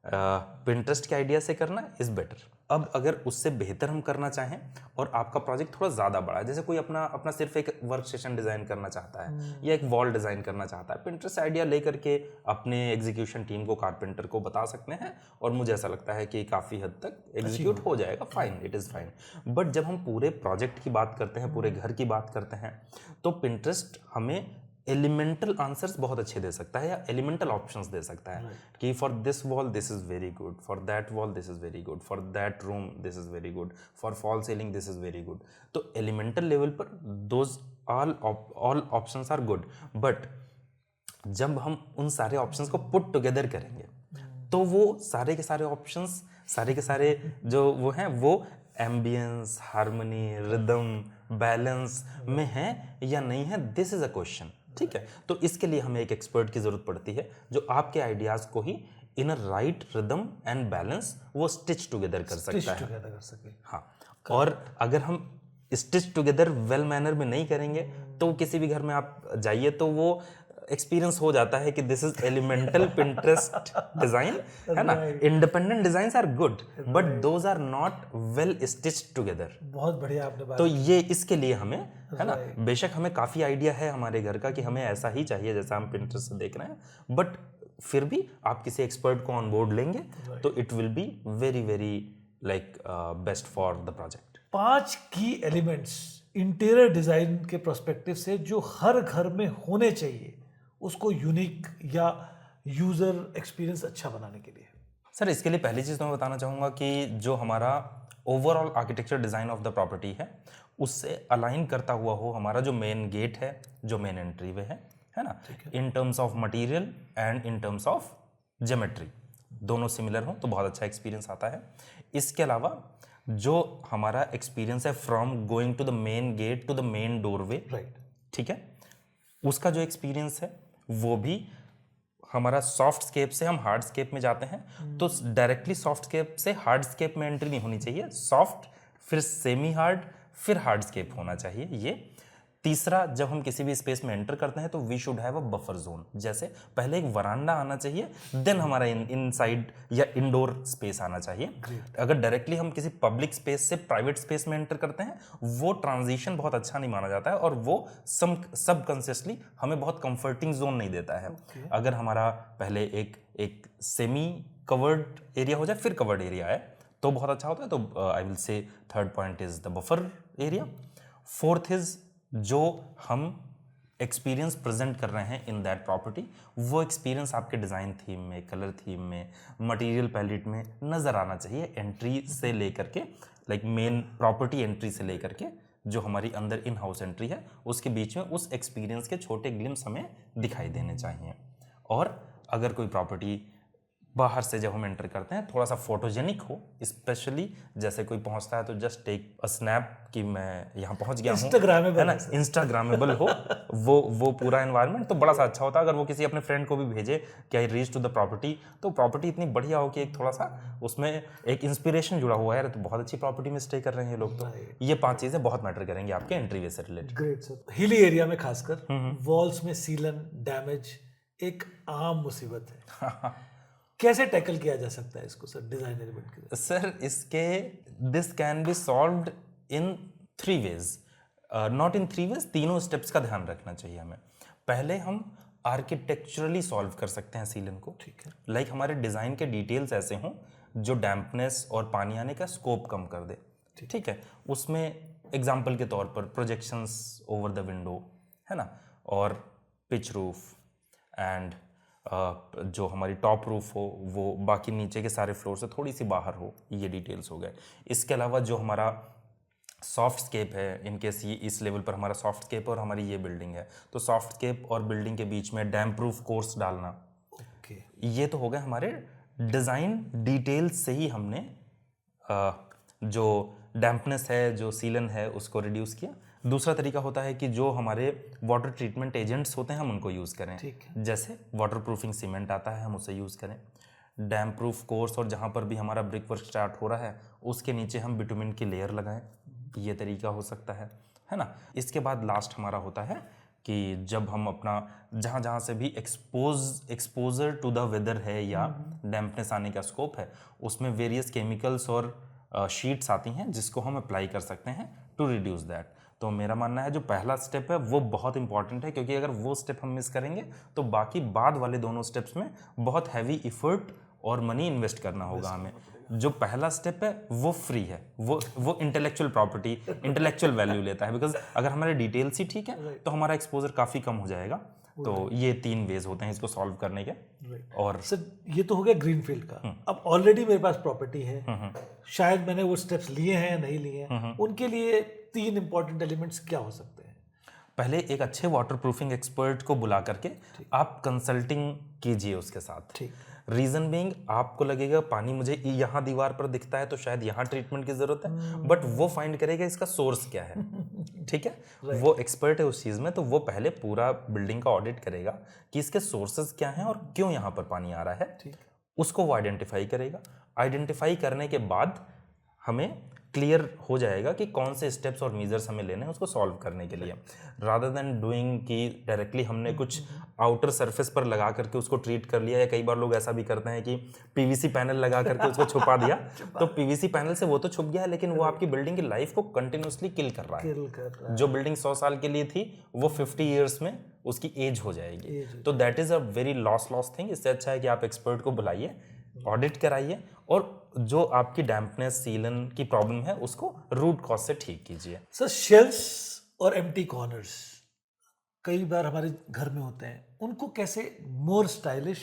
Pinterest के आइडिया से करना इज बेटर। अब अगर उससे बेहतर हम करना चाहें और आपका प्रोजेक्ट थोड़ा ज़्यादा बड़ा है, जैसे कोई अपना सिर्फ एक वर्क स्टेशन डिज़ाइन करना चाहता है या एक वॉल डिज़ाइन करना चाहता है, पिंटरेस्ट आइडिया लेकर के अपने एग्जीक्यूशन टीम को, कारपेंटर को बता सकते हैं और मुझे ऐसा लगता है कि काफ़ी हद तक एग्जीक्यूट हो जाएगा। Fine, it is fine. But जब हम पूरे प्रोजेक्ट की बात करते हैं, पूरे घर की बात करते हैं, तो पिंटरेस्ट हमें एलिमेंटल आंसर्स बहुत अच्छे दे सकता है या एलिमेंटल ऑप्शंस दे सकता है कि for this wall this is very good, for that wall this is very good, for that room this is very good, for fall ceiling this is very good. तो एलिमेंटल लेवल पर those all options are good. But जब हम उन सारे ऑप्शंस को पुट टुगेदर करेंगे तो वो सारे के सारे ऑप्शंस, सारे के सारे जो वो हैं, वो एम्बियंस, हार्मनी, रिदम, बैलेंस में है या नहीं है, दिस इज अ क्वेश्चन। ठीक है, तो इसके लिए हमें एक एक्सपर्ट की जरूरत पड़ती है जो आपके आइडियाज को ही in a right rhythm and balance वो स्टिच टुगेदर कर सकता है। हाँ, और अगर हम स्टिच टुगेदर वेल मैनर में नहीं करेंगे तो किसी भी घर में आप जाइए तो वो एक्सपीरियंस हो जाता है कि this is elemental Pinterest design, है ना। Independent designs are good but those are not well stitched together. बहुत बढ़िया आपने बात। तो ये इसके लिए हमें, है ना, बेशक हमें काफी आइडिया है हमारे घर का कि हमें ऐसा ही चाहिए जैसा हम पिंटरेस्ट से देख रहे हैं, बट फिर भी आप किसी एक्सपर्ट को ऑन बोर्ड लेंगे तो it will be very very like best for the project. 5 key elements interior design के पर्सपेक्टिव से जो हर घर में होने चाहिए उसको यूनिक या यूजर एक्सपीरियंस अच्छा बनाने के लिए। सर इसके लिए पहली चीज़ तो मैं बताना चाहूँगा कि जो हमारा overall architecture design of the property है उससे अलाइन करता हुआ हो हमारा जो मेन गेट है, जो मेन एंट्री वे है ना, इन terms of material and in terms of geometry दोनों सिमिलर हो तो बहुत अच्छा एक्सपीरियंस आता है। इसके अलावा जो हमारा एक्सपीरियंस है from going to the main gate to the main doorway, right, ठीक है, उसका जो एक्सपीरियंस है वो भी हमारा सॉफ्ट स्केप से हम हार्ड स्केप में जाते हैं तो डायरेक्टली सॉफ्ट स्केप से हार्ड स्केप में एंट्री नहीं होनी चाहिए, सॉफ्ट फिर सेमी हार्ड फिर हार्ड स्केप होना चाहिए। ये तीसरा, जब हम किसी भी स्पेस में एंटर करते हैं तो we should have a buffer zone, जैसे पहले एक वरांडा आना चाहिए देन हमारा इनसाइड या इंडोर स्पेस आना चाहिए। अगर डायरेक्टली हम किसी पब्लिक स्पेस से प्राइवेट स्पेस में एंटर करते हैं वो ट्रांजिशन बहुत अच्छा नहीं माना जाता है और वो सबकॉन्शियसली हमें बहुत कंफर्टिंग जोन नहीं देता है। अगर हमारा पहले एक सेमी कवर्ड एरिया हो जाए फिर कवर्ड एरिया है तो बहुत अच्छा होता है। तो I will say third point is the buffer area. Fourth is जो हम एक्सपीरियंस प्रेजेंट कर रहे हैं इन दैट प्रॉपर्टी, वो एक्सपीरियंस आपके डिज़ाइन थीम में, कलर थीम में, मटेरियल पैलेट में नज़र आना चाहिए एंट्री से लेकर के, लाइक मेन प्रॉपर्टी एंट्री से लेकर के जो हमारी अंदर इन हाउस एंट्री है उसके बीच में उस एक्सपीरियंस के छोटे ग्लिम्स हमें दिखाई देने चाहिए। और अगर कोई प्रॉपर्टी बाहर से जब हम एंटर करते हैं थोड़ा सा फोटोजेनिक हो, स्पेशली जैसे कोई पहुंचता है तो जस्ट टेक अ स्नैप कि मैं यहाँ पहुंच गया हूँ, है ना, इंस्टाग्रामेबल हो वो पूरा एनवायरनमेंट तो बड़ा सा अच्छा होता है। अगर वो किसी अपने फ्रेंड को भी भेजे कि I reach to the property तो प्रॉपर्टी इतनी बढ़िया हो कि एक थोड़ा सा उसमें एक इंस्पिरेशन जुड़ा हुआ है तो बहुत अच्छी प्रॉपर्टी में स्टे कर रहे हैं ये लोग। तो ये 5 चीज़ें बहुत मैटर करेंगे आपके एंट्री वे से related. Great sir. Hilly area में खासकर वॉल्स में सीलन डैमेज एक आम मुसीबत है। कैसे टैकल किया जा सकता है इसको सर डिजाइन एलिमेंट के? सर इसके this can be solved in 3 ways, not in 3 ways, तीनों स्टेप्स का ध्यान रखना चाहिए हमें। पहले हम आर्किटेक्चरली सॉल्व कर सकते हैं सीलन को, ठीक है। लाइक हमारे डिज़ाइन के डिटेल्स ऐसे हों जो डैम्पनेस और पानी आने का स्कोप कम कर दे, ठीक है। उसमें एग्जाम्पल के तौर पर प्रोजेक्शंस ओवर द विंडो है ना, और पिच रूफ एंड जो हमारी टॉप रूफ हो वो बाकी नीचे के सारे फ्लोर से थोड़ी सी बाहर हो, ये डिटेल्स हो गए। इसके अलावा जो हमारा सॉफ्ट स्केप है, इनकेस ये इस लेवल पर हमारा सॉफ्ट स्केप और हमारी ये बिल्डिंग है, तो सॉफ्ट स्केप और बिल्डिंग के बीच में डैम्प प्रूफ कोर्स डालना, ओके। ये तो हो गए हमारे डिज़ाइन डिटेल्स से ही हमने जो डैम्पनेस है, जो सीलन है, उसको रिड्यूस किया। दूसरा तरीका होता है कि जो हमारे वाटर ट्रीटमेंट एजेंट्स होते हैं हम उनको यूज़ करें, ठीक जैसे वाटर प्रूफिंग सीमेंट आता है हम उसे यूज़ करें। डैम्प प्रूफ कोर्स और जहाँ पर भी हमारा ब्रिक वर्क स्टार्ट हो रहा है उसके नीचे हम बिटुमिन की लेयर लगाएं, ये तरीका हो सकता है ना। इसके बाद लास्ट हमारा होता है कि जब हम अपना जहाँ जहाँ से भी एक्सपोजर टू द वेदर है या डैम्पनेस आने का स्कोप है, उसमें वेरियस केमिकल्स और शीट्स आती हैं जिसको हम अप्लाई कर सकते हैं टू रिड्यूस दैट। तो मेरा मानना है जो पहला स्टेप है वो बहुत इंपॉर्टेंट है, क्योंकि अगर वो स्टेप हम मिस करेंगे तो बाकी बाद वाले दोनों स्टेप्स में बहुत हैवी इफर्ट और मनी इन्वेस्ट करना होगा हमें। जो पहला स्टेप है वो फ्री है, वो इंटेलेक्चुअल प्रॉपर्टी, इंटेलेक्चुअल वैल्यू लेता है, बिकॉज अगर हमारे डिटेल्स ही ठीक है तो हमारा एक्सपोजर काफ़ी कम हो जाएगा। तो ये 3 वेज होते हैं इसको सॉल्व करने के। और सर ये तो हो गया ग्रीनफील्ड का। अब ऑलरेडी मेरे पास प्रॉपर्टी है, शायद मैंने वो स्टेप्स लिए हैं या नहीं लिए हैं, उनके लिए 3 इंपॉर्टेंट एलिमेंट्स क्या हो सकते हैं? पहले एक अच्छे वाटर प्रूफिंग एक्सपर्ट को बुला करके आप कंसल्टिंग कीजिए उसके साथ। ठीक। रीजन बीइंग आपको लगेगा पानी मुझे यहाँ दीवार पर दिखता है तो शायद यहाँ ट्रीटमेंट की जरूरत है, बट वो फाइंड करेगा इसका सोर्स क्या है, ठीक है। वो एक्सपर्ट है उस चीज़ में, तो वो पहले पूरा बिल्डिंग का ऑडिट करेगा कि इसके सोर्सेज क्या हैं और क्यों यहाँ पर पानी आ रहा है, उसको वो आइडेंटिफाई करेगा। आइडेंटिफाई करने के बाद हमें क्लियर हो जाएगा कि कौन से स्टेप्स और मेजर्स हमें लेने हैं उसको सॉल्व करने के लिए, रादर देन डूइंग कि डायरेक्टली हमने कुछ आउटर सरफेस पर लगा करके उसको ट्रीट कर लिया। या कई बार लोग ऐसा भी करते हैं कि पीवीसी पैनल लगा करके उसको छुपा दिया तो पीवीसी पैनल से वो तो छुप गया है, लेकिन वो आपकी बिल्डिंग की लाइफ को कंटिन्यूसली किल कर रहा है। जो बिल्डिंग 100 साल के लिए थी वो 50 ईयर्स में उसकी एज हो जाएगी। तो that is a very loss thing. इससे अच्छा है कि आप एक्सपर्ट को बुलाइए, ऑडिट कराइए और जो आपकी डैम्पनेस सीलन की प्रॉब्लम है उसको रूट कॉज से ठीक कीजिए। सर शेल्फ्स और एम्प्टी कॉर्नर्स कई बार हमारे घर में होते हैं, उनको कैसे मोर स्टाइलिश,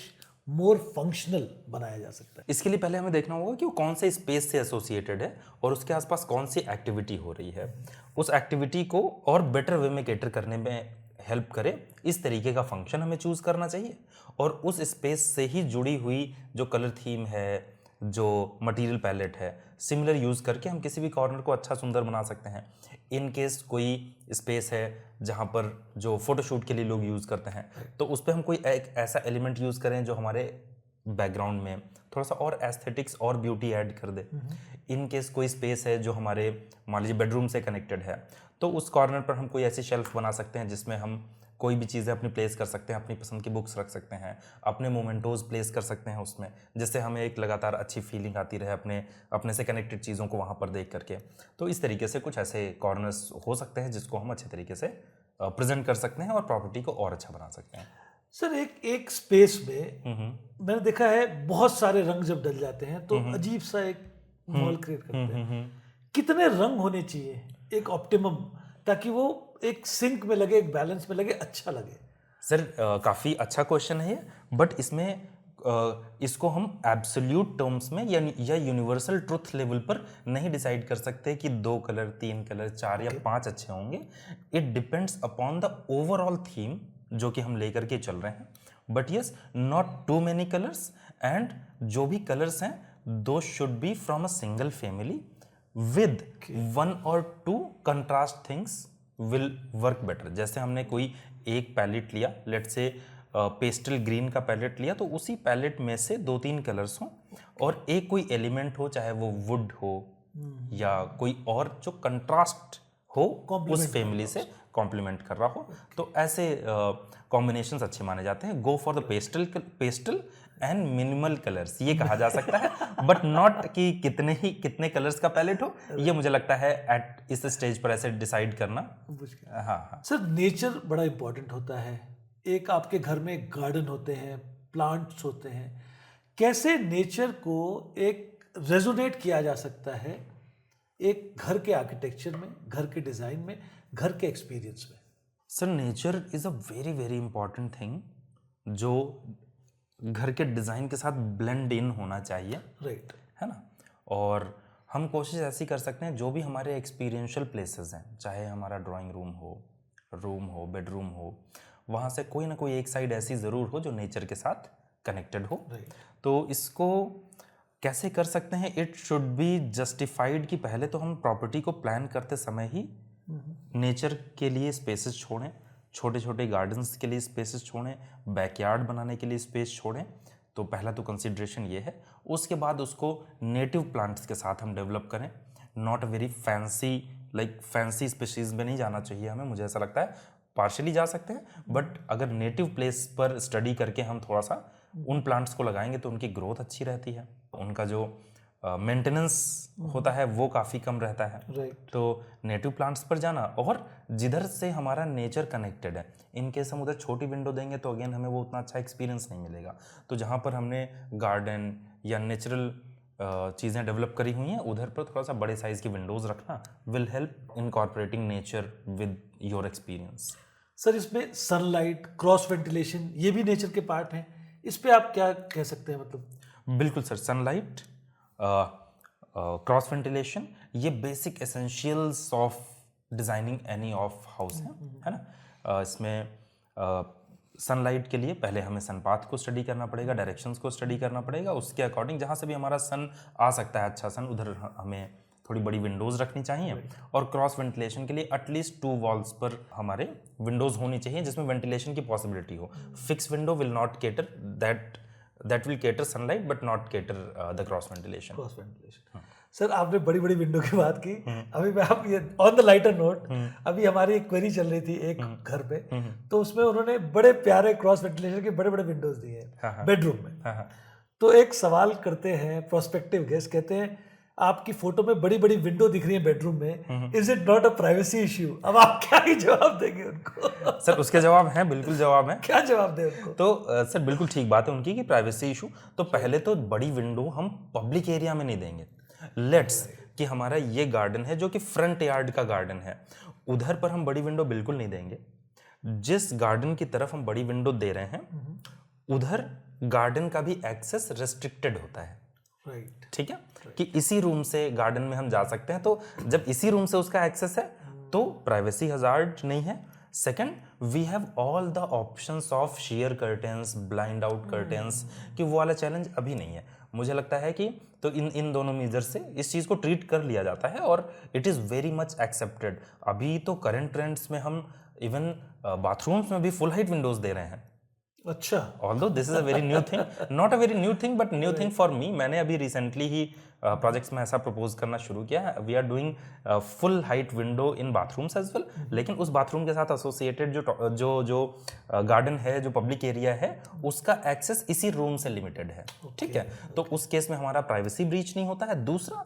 मोर फंक्शनल बनाया जा सकता है? इसके लिए पहले हमें देखना होगा कि वो कौन से स्पेस से एसोसिएटेड है और उसके आसपास कौन सी एक्टिविटी हो रही है। उस एक्टिविटी को और बेटर वे में कैटर करने में हेल्प करे इस तरीके का फंक्शन हमें चूज करना चाहिए। और उस स्पेस से ही जुड़ी हुई जो कलर थीम है, जो मटेरियल पैलेट है, सिमिलर यूज़ करके हम किसी भी कॉर्नर को अच्छा सुंदर बना सकते हैं। इन केस कोई स्पेस है जहाँ पर जो फोटोशूट के लिए लोग यूज़ करते हैं तो उस पर हम कोई एक ऐसा एलिमेंट यूज़ करें जो हमारे बैकग्राउंड में थोड़ा सा और एस्थेटिक्स और ब्यूटी ऐड कर दे। इन केस कोई स्पेस है जो हमारे मान लीजिए बेडरूम से कनेक्टेड है तो उस कॉर्नर पर हम कोई ऐसी शेल्फ बना सकते हैं जिसमें हम कोई भी चीज़ें अपनी प्लेस कर सकते हैं, अपनी पसंद की बुक्स रख सकते हैं, अपने मोमेंटोज प्लेस कर सकते हैं उसमें, जिससे हमें एक लगातार अच्छी फीलिंग आती रहे अपने से कनेक्टेड चीज़ों को वहाँ पर देख करके। तो इस तरीके से कुछ ऐसे कॉर्नर्स हो सकते हैं जिसको हम अच्छे तरीके से प्रेजेंट कर सकते हैं और प्रॉपर्टी को और अच्छा बना सकते हैं। सर एक स्पेस में मैंने देखा है बहुत सारे रंग जब डल जाते हैं तो अजीब सा एक माहौल क्रिएट करते हैं। कितने रंग होने चाहिए एक ऑप्टिमम, ताकि वो एक सिंक में लगे, एक बैलेंस में लगे, अच्छा लगे? सर काफ़ी अच्छा क्वेश्चन है ये, बट इसमें इसको हम एब्सोल्यूट टर्म्स में या यूनिवर्सल ट्रुथ लेवल पर नहीं डिसाइड कर सकते कि 2 कलर, 3 कलर, 4 या 5 अच्छे होंगे। It depends upon the overall theme जो कि हम लेकर के चल रहे हैं। But yes, not too many colours, and जो भी कलर्स हैं those should be from a single family with 1 or 2 contrast things will work better. जैसे हमने कोई एक पैलेट लिया, लेट्स से पेस्टल ग्रीन का पैलेट लिया, तो उसी पैलेट में से 2-3 कलर्स हों और एक कोई एलिमेंट हो, चाहे वो वुड हो या कोई और जो कंट्रास्ट हो उस फैमिली से, कॉम्प्लीमेंट कर रहा हो, तो ऐसे कॉम्बिनेशंस अच्छे माने जाते हैं। Go for the pastel and minimal colours, ये कहा जा सकता है, बट नॉट कि कितने कलर्स का पैलेट हो, ये मुझे लगता है एट इस स्टेज पर ऐसे डिसाइड करना। हाँ। सर नेचर बड़ा इंपॉर्टेंट होता है। एक आपके घर में गार्डन होते हैं, प्लांट्स होते हैं, कैसे नेचर को एक रेजोनेट किया जा सकता है एक घर के आर्किटेक्चर में, घर के डिज़ाइन में, घर के एक्सपीरियंस में? Sir nature is a very very important thing जो घर के डिज़ाइन के साथ ब्लेंड इन होना चाहिए, राइट, है ना। और हम कोशिश ऐसी कर सकते हैं, जो भी हमारे एक्सपीरियंशियल प्लेसेस हैं, चाहे हमारा ड्राइंग रूम हो, बेडरूम हो, वहाँ से कोई ना कोई एक साइड ऐसी ज़रूर हो जो नेचर के साथ कनेक्टेड हो। तो इसको कैसे कर सकते हैं? इट शुड बी जस्टिफाइड कि पहले तो हम प्रॉपर्टी को प्लान करते समय ही नेचर के लिए स्पेसेस छोड़ें, छोटे छोटे गार्डन्स के लिए स्पेसेस छोड़ें, बैकयार्ड बनाने के लिए स्पेस छोड़ें। तो पहला तो कंसिडरेशन ये है। उसके बाद उसको नेटिव प्लांट्स के साथ हम डेवलप करें, not a very fancy species में नहीं जाना चाहिए हमें, मुझे ऐसा लगता है। पार्शियली जा सकते हैं, बट अगर नेटिव प्लेस पर स्टडी करके हम थोड़ा सा उन प्लांट्स को लगाएंगे तो उनकी ग्रोथ अच्छी रहती है, उनका जो मेंटेनेंस होता है वो काफ़ी कम रहता है। तो नेटिव प्लांट्स पर जाना, और जिधर से हमारा नेचर कनेक्टेड है, इन केस हम उधर छोटी विंडो देंगे तो अगेन हमें वो उतना अच्छा एक्सपीरियंस नहीं मिलेगा। तो जहाँ पर हमने गार्डन या नेचुरल चीज़ें डेवलप करी हुई हैं, उधर पर थोड़ा सा बड़े साइज़ की विंडोज़ रखना will help incorporating nature with your experience. Sir इसमें सनलाइट, क्रॉस वेंटिलेशन, ये भी नेचर के पार्ट हैं, इस पे आप क्या कह सकते हैं? मतलब बिल्कुल सर, सनलाइट, क्रॉस वेंटिलेशन, ये basic essentials of designing any of house है ना। इसमें सनलाइट के लिए पहले हमें सनपाथ को स्टडी करना पड़ेगा, डायरेक्शंस को स्टडी करना पड़ेगा, उसके अकॉर्डिंग जहाँ से भी हमारा सन आ सकता है अच्छा सन, उधर हमें थोड़ी बड़ी विंडोज़ रखनी चाहिए। और क्रॉस वेंटिलेशन के लिए एटलीस्ट 2 वॉल्स पर हमारे विंडोज़ होनी चाहिए जिसमें वेंटिलेशन की पॉसिबिलिटी हो। Fix window will not cater that will cater sunlight but not cater the cross ventilation. Sir आपने बड़ी बड़ी विंडो की बात की, अभी मैं आप ये ऑन द लाइटर नोट, अभी हमारी एक क्वेरी चल रही थी एक घर पे, तो उसमें उन्होंने बड़े प्यारे क्रॉस वेंटिलेशन के बड़े बड़े विंडोज दिए हैं बेडरूम में। तो एक सवाल करते हैं प्रोस्पेक्टिव गेस्ट, कहते हैं आपकी फोटो में बड़ी बड़ी विंडो दिख रही है बेडरूम में, is it not a privacy issue? अब आप क्या ही जवाब देंगे उनको? सर उसके जवाब हैं, बिल्कुल जवाब हैं। क्या जवाब दें उनको? तो सर बिल्कुल ठीक बात है उनकी कि प्राइवेसी इशू। तो पहले तो बड़ी विंडो हम पब्लिक एरिया में नहीं देंगे। लेट्स कि हमारा ये गार्डन है जो कि फ्रंट यार्ड का गार्डन है, उधर पर हम बड़ी विंडो बिल्कुल नहीं देंगे। जिस गार्डन की तरफ हम बड़ी विंडो दे रहे हैं उधर गार्डन का भी एक्सेस रेस्ट्रिक्टेड होता है। ठीक है, कि इसी रूम से गार्डन में हम जा सकते हैं। तो जब इसी रूम से उसका एक्सेस है तो प्राइवेसी हजार्ड नहीं है। Second, we have all the options of sheer curtains, blind out curtains, कि वो वाला चैलेंज अभी नहीं है। मुझे लगता है कि तो इन दोनों मेजर से इस चीज़ को ट्रीट कर लिया जाता है और it is very much accepted. अभी तो करंट ट्रेंड्स में हम इवन बाथरूम्स में भी फुल हाइट विंडोज दे रहे हैं। अच्छा, although this is a very new thing, not a very new thing but new thing for me. मैंने अभी रिसेंटली ही प्रोजेक्ट्स में ऐसा प्रपोज करना शुरू किया है। We are doing full height window in bathrooms as well, लेकिन उस बाथरूम के साथ एसोसिएटेड जो गार्डन है, जो पब्लिक एरिया है, उसका एक्सेस इसी रूम से लिमिटेड है। ठीक है, तो उस केस में हमारा प्राइवेसी ब्रीच नहीं होता है। दूसरा,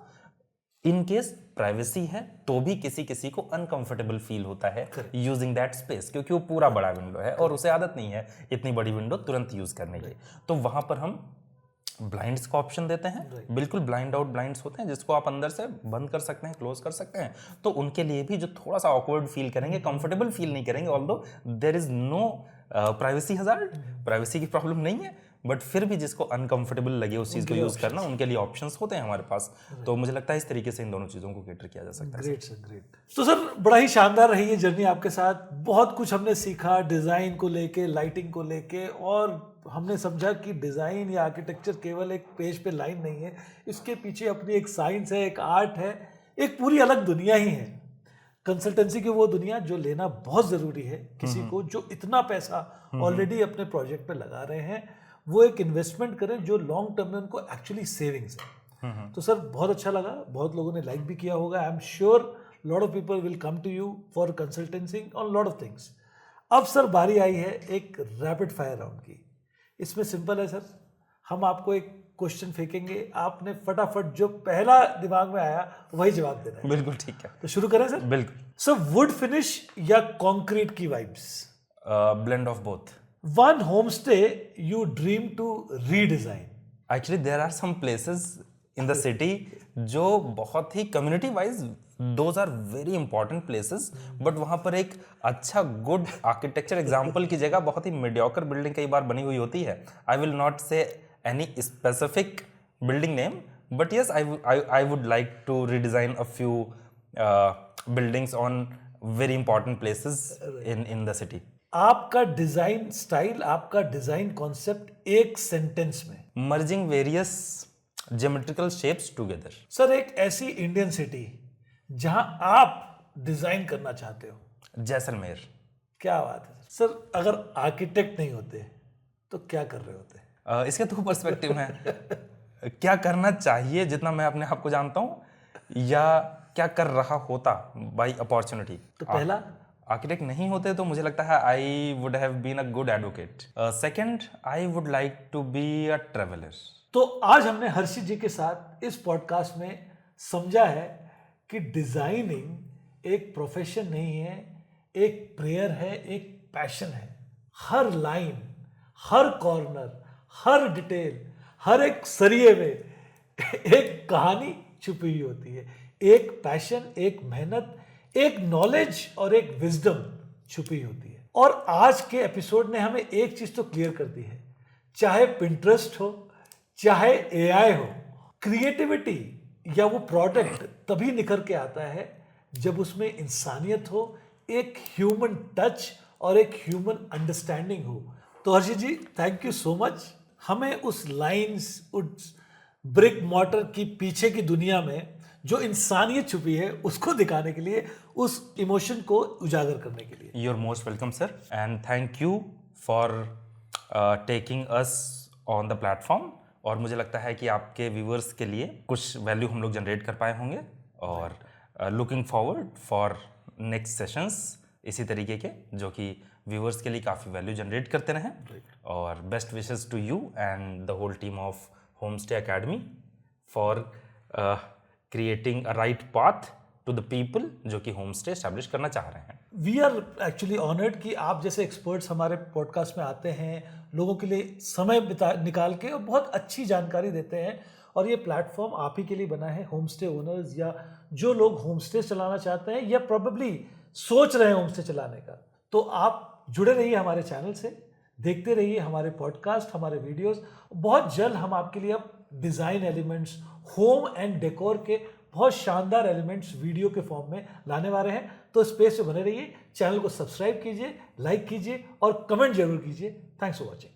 इन केस प्राइवेसी है तो भी किसी किसी को अनकंफर्टेबल फील होता है यूजिंग दैट स्पेस, क्योंकि वो पूरा बड़ा विंडो है और उसे आदत नहीं है इतनी बड़ी विंडो तुरंत यूज करने की। तो वहां पर हम ब्लाइंड्स का ऑप्शन देते हैं। बिल्कुल ब्लाइंड आउट ब्लाइंड्स होते हैं जिसको आप अंदर से बंद कर सकते हैं, क्लोज कर सकते हैं। तो उनके लिए भी जो थोड़ा सा ऑकवर्ड फील करेंगे, कंफर्टेबल फील नहीं करेंगे, although there is no privacy hazard, privacy की प्रॉब्लम नहीं है, बट फिर भी जिसको अनकंफर्टेबल लगे उस चीज़ को यूज़ करना, उनके लिए ऑप्शंस होते हैं हमारे पास। तो मुझे लगता है इस तरीके से इन दोनों चीज़ों को कैटर किया जा सकता है। Great sir, great. तो सर बड़ा ही शानदार रही है जर्नी आपके साथ, बहुत कुछ हमने सीखा डिज़ाइन को लेके, लाइटिंग को लेके, और हमने समझा कि डिज़ाइन या आर्किटेक्चर केवल एक पेज पे लाइन नहीं है, इसके पीछे अपनी एक साइंस है, एक आर्ट है, एक पूरी अलग दुनिया ही है। कंसल्टेंसी की वो दुनिया जो लेना बहुत ज़रूरी है किसी को जो इतना पैसा ऑलरेडी अपने प्रोजेक्ट पे लगा रहे हैं, वो एक इन्वेस्टमेंट करें जो लॉन्ग टर्म में उनको एक्चुअली सेविंग्स है। तो सर बहुत अच्छा लगा, बहुत लोगों ने लाइक भी किया होगा, I am sure lot of people will come to you for consultancy on lot of things. अब सर बारी आई है एक रैपिड फायर राउंड की। इसमें सिंपल है सर, हम आपको एक क्वेश्चन फेंकेंगे, आपने फटाफट जो पहला दिमाग में आया वही जवाब देना है। बिल्कुल ठीक है। तो शुरू करें सर? बिल्कुल। सर वुड फिनिश या कंक्रीट की vibes? Blend of both. One homestay you dream to redesign? Actually there are some places in the city जो बहुत ही community wise those are very important places, but वहाँ पर एक अच्छा गुड आर्किटेक्चर एग्जाम्पल की जगह बहुत ही मीडियोकर बिल्डिंग कई बार बनी हुई होती है। I will not say any specific building name, but yes I would like to redesign a few buildings on very important places in the city. आपका डिजाइन स्टाइल, आपका डिजाइन कॉन्सेप्ट एक सेंटेंस में? Merging various geometrical shapes together. Sir एक ऐसी इंडियन सिटी जहां आप डिजाइन करना चाहते हो? जैसलमेर। क्या बात है सर, अगर आर्किटेक्ट नहीं होते तो क्या कर रहे होते? इसके दो पर्सपेक्टिव हैं। क्या करना चाहिए जितना मैं अपने आप को जानता हूँ, या क्या कर रहा होता बाय अपॉर्चुनिटी। तो पहला, आर्किटेक्ट नहीं होते तो मुझे लगता है I would have been a good advocate. Second, I would like to be a traveller. तो आज हमने हर्षित जी के साथ इस पॉडकास्ट में समझा है कि डिजाइनिंग एक प्रोफेशन नहीं है, एक प्रेयर है, एक पैशन है। हर लाइन, हर कॉर्नर, हर डिटेल, हर एक सरिये में एक कहानी छुपी हुई होती है, एक पैशन, एक मेहनत, एक नॉलेज और एक विजडम छुपी होती है। और आज के एपिसोड ने हमें एक चीज तो क्लियर कर दी है, चाहे पिंटरेस्ट हो, चाहे एआई हो, क्रिएटिविटी या वो प्रोडक्ट तभी निखर के आता है जब उसमें इंसानियत हो, एक ह्यूमन टच और एक ह्यूमन अंडरस्टैंडिंग हो। तो हर्षित जी, थैंक यू सो मच, हमें उस लाइंस, उस ब्रिक मॉर्टर की पीछे की दुनिया में जो इंसानियत छुपी है उसको दिखाने के लिए, उस इमोशन को उजागर करने के लिए। You are most welcome sir, and thank you for taking us on the platform. और मुझे लगता है कि आपके व्यूअर्स के लिए कुछ वैल्यू हम लोग जनरेट कर पाए होंगे, और looking forward for next sessions इसी तरीके के, जो कि व्यूअर्स के लिए काफ़ी वैल्यू जनरेट करते रहें। और best wishes to you and the whole team of home stay academy for creating a right path to the people जो कि होम स्टे एस्टैब्लिश करना चाह रहे हैं। वी आर एक्चुअली ऑनर्ड कि आप जैसे एक्सपर्ट्स हमारे पॉडकास्ट में आते हैं, लोगों के लिए समय निकाल के और बहुत अच्छी जानकारी देते हैं। और ये प्लेटफॉर्म आप ही के लिए बना है, होम स्टे ओनर्स या जो लोग होम स्टे चलाना चाहते हैं या प्रोबेबली सोच रहे हैं होम स्टे चलाने का। तो आप जुड़े रहिए हमारे चैनल से, देखते रहिए हमारे पॉडकास्ट, हमारे वीडियोस। बहुत जल्द हम आपके लिए अब design elements, home and decor के बहुत शानदार एलिमेंट्स वीडियो के फॉर्म में लाने वाले हैं। तो स्पेस पे बने रहिए, चैनल को सब्सक्राइब कीजिए, लाइक कीजिए और कमेंट जरूर कीजिए। Thanks for watching.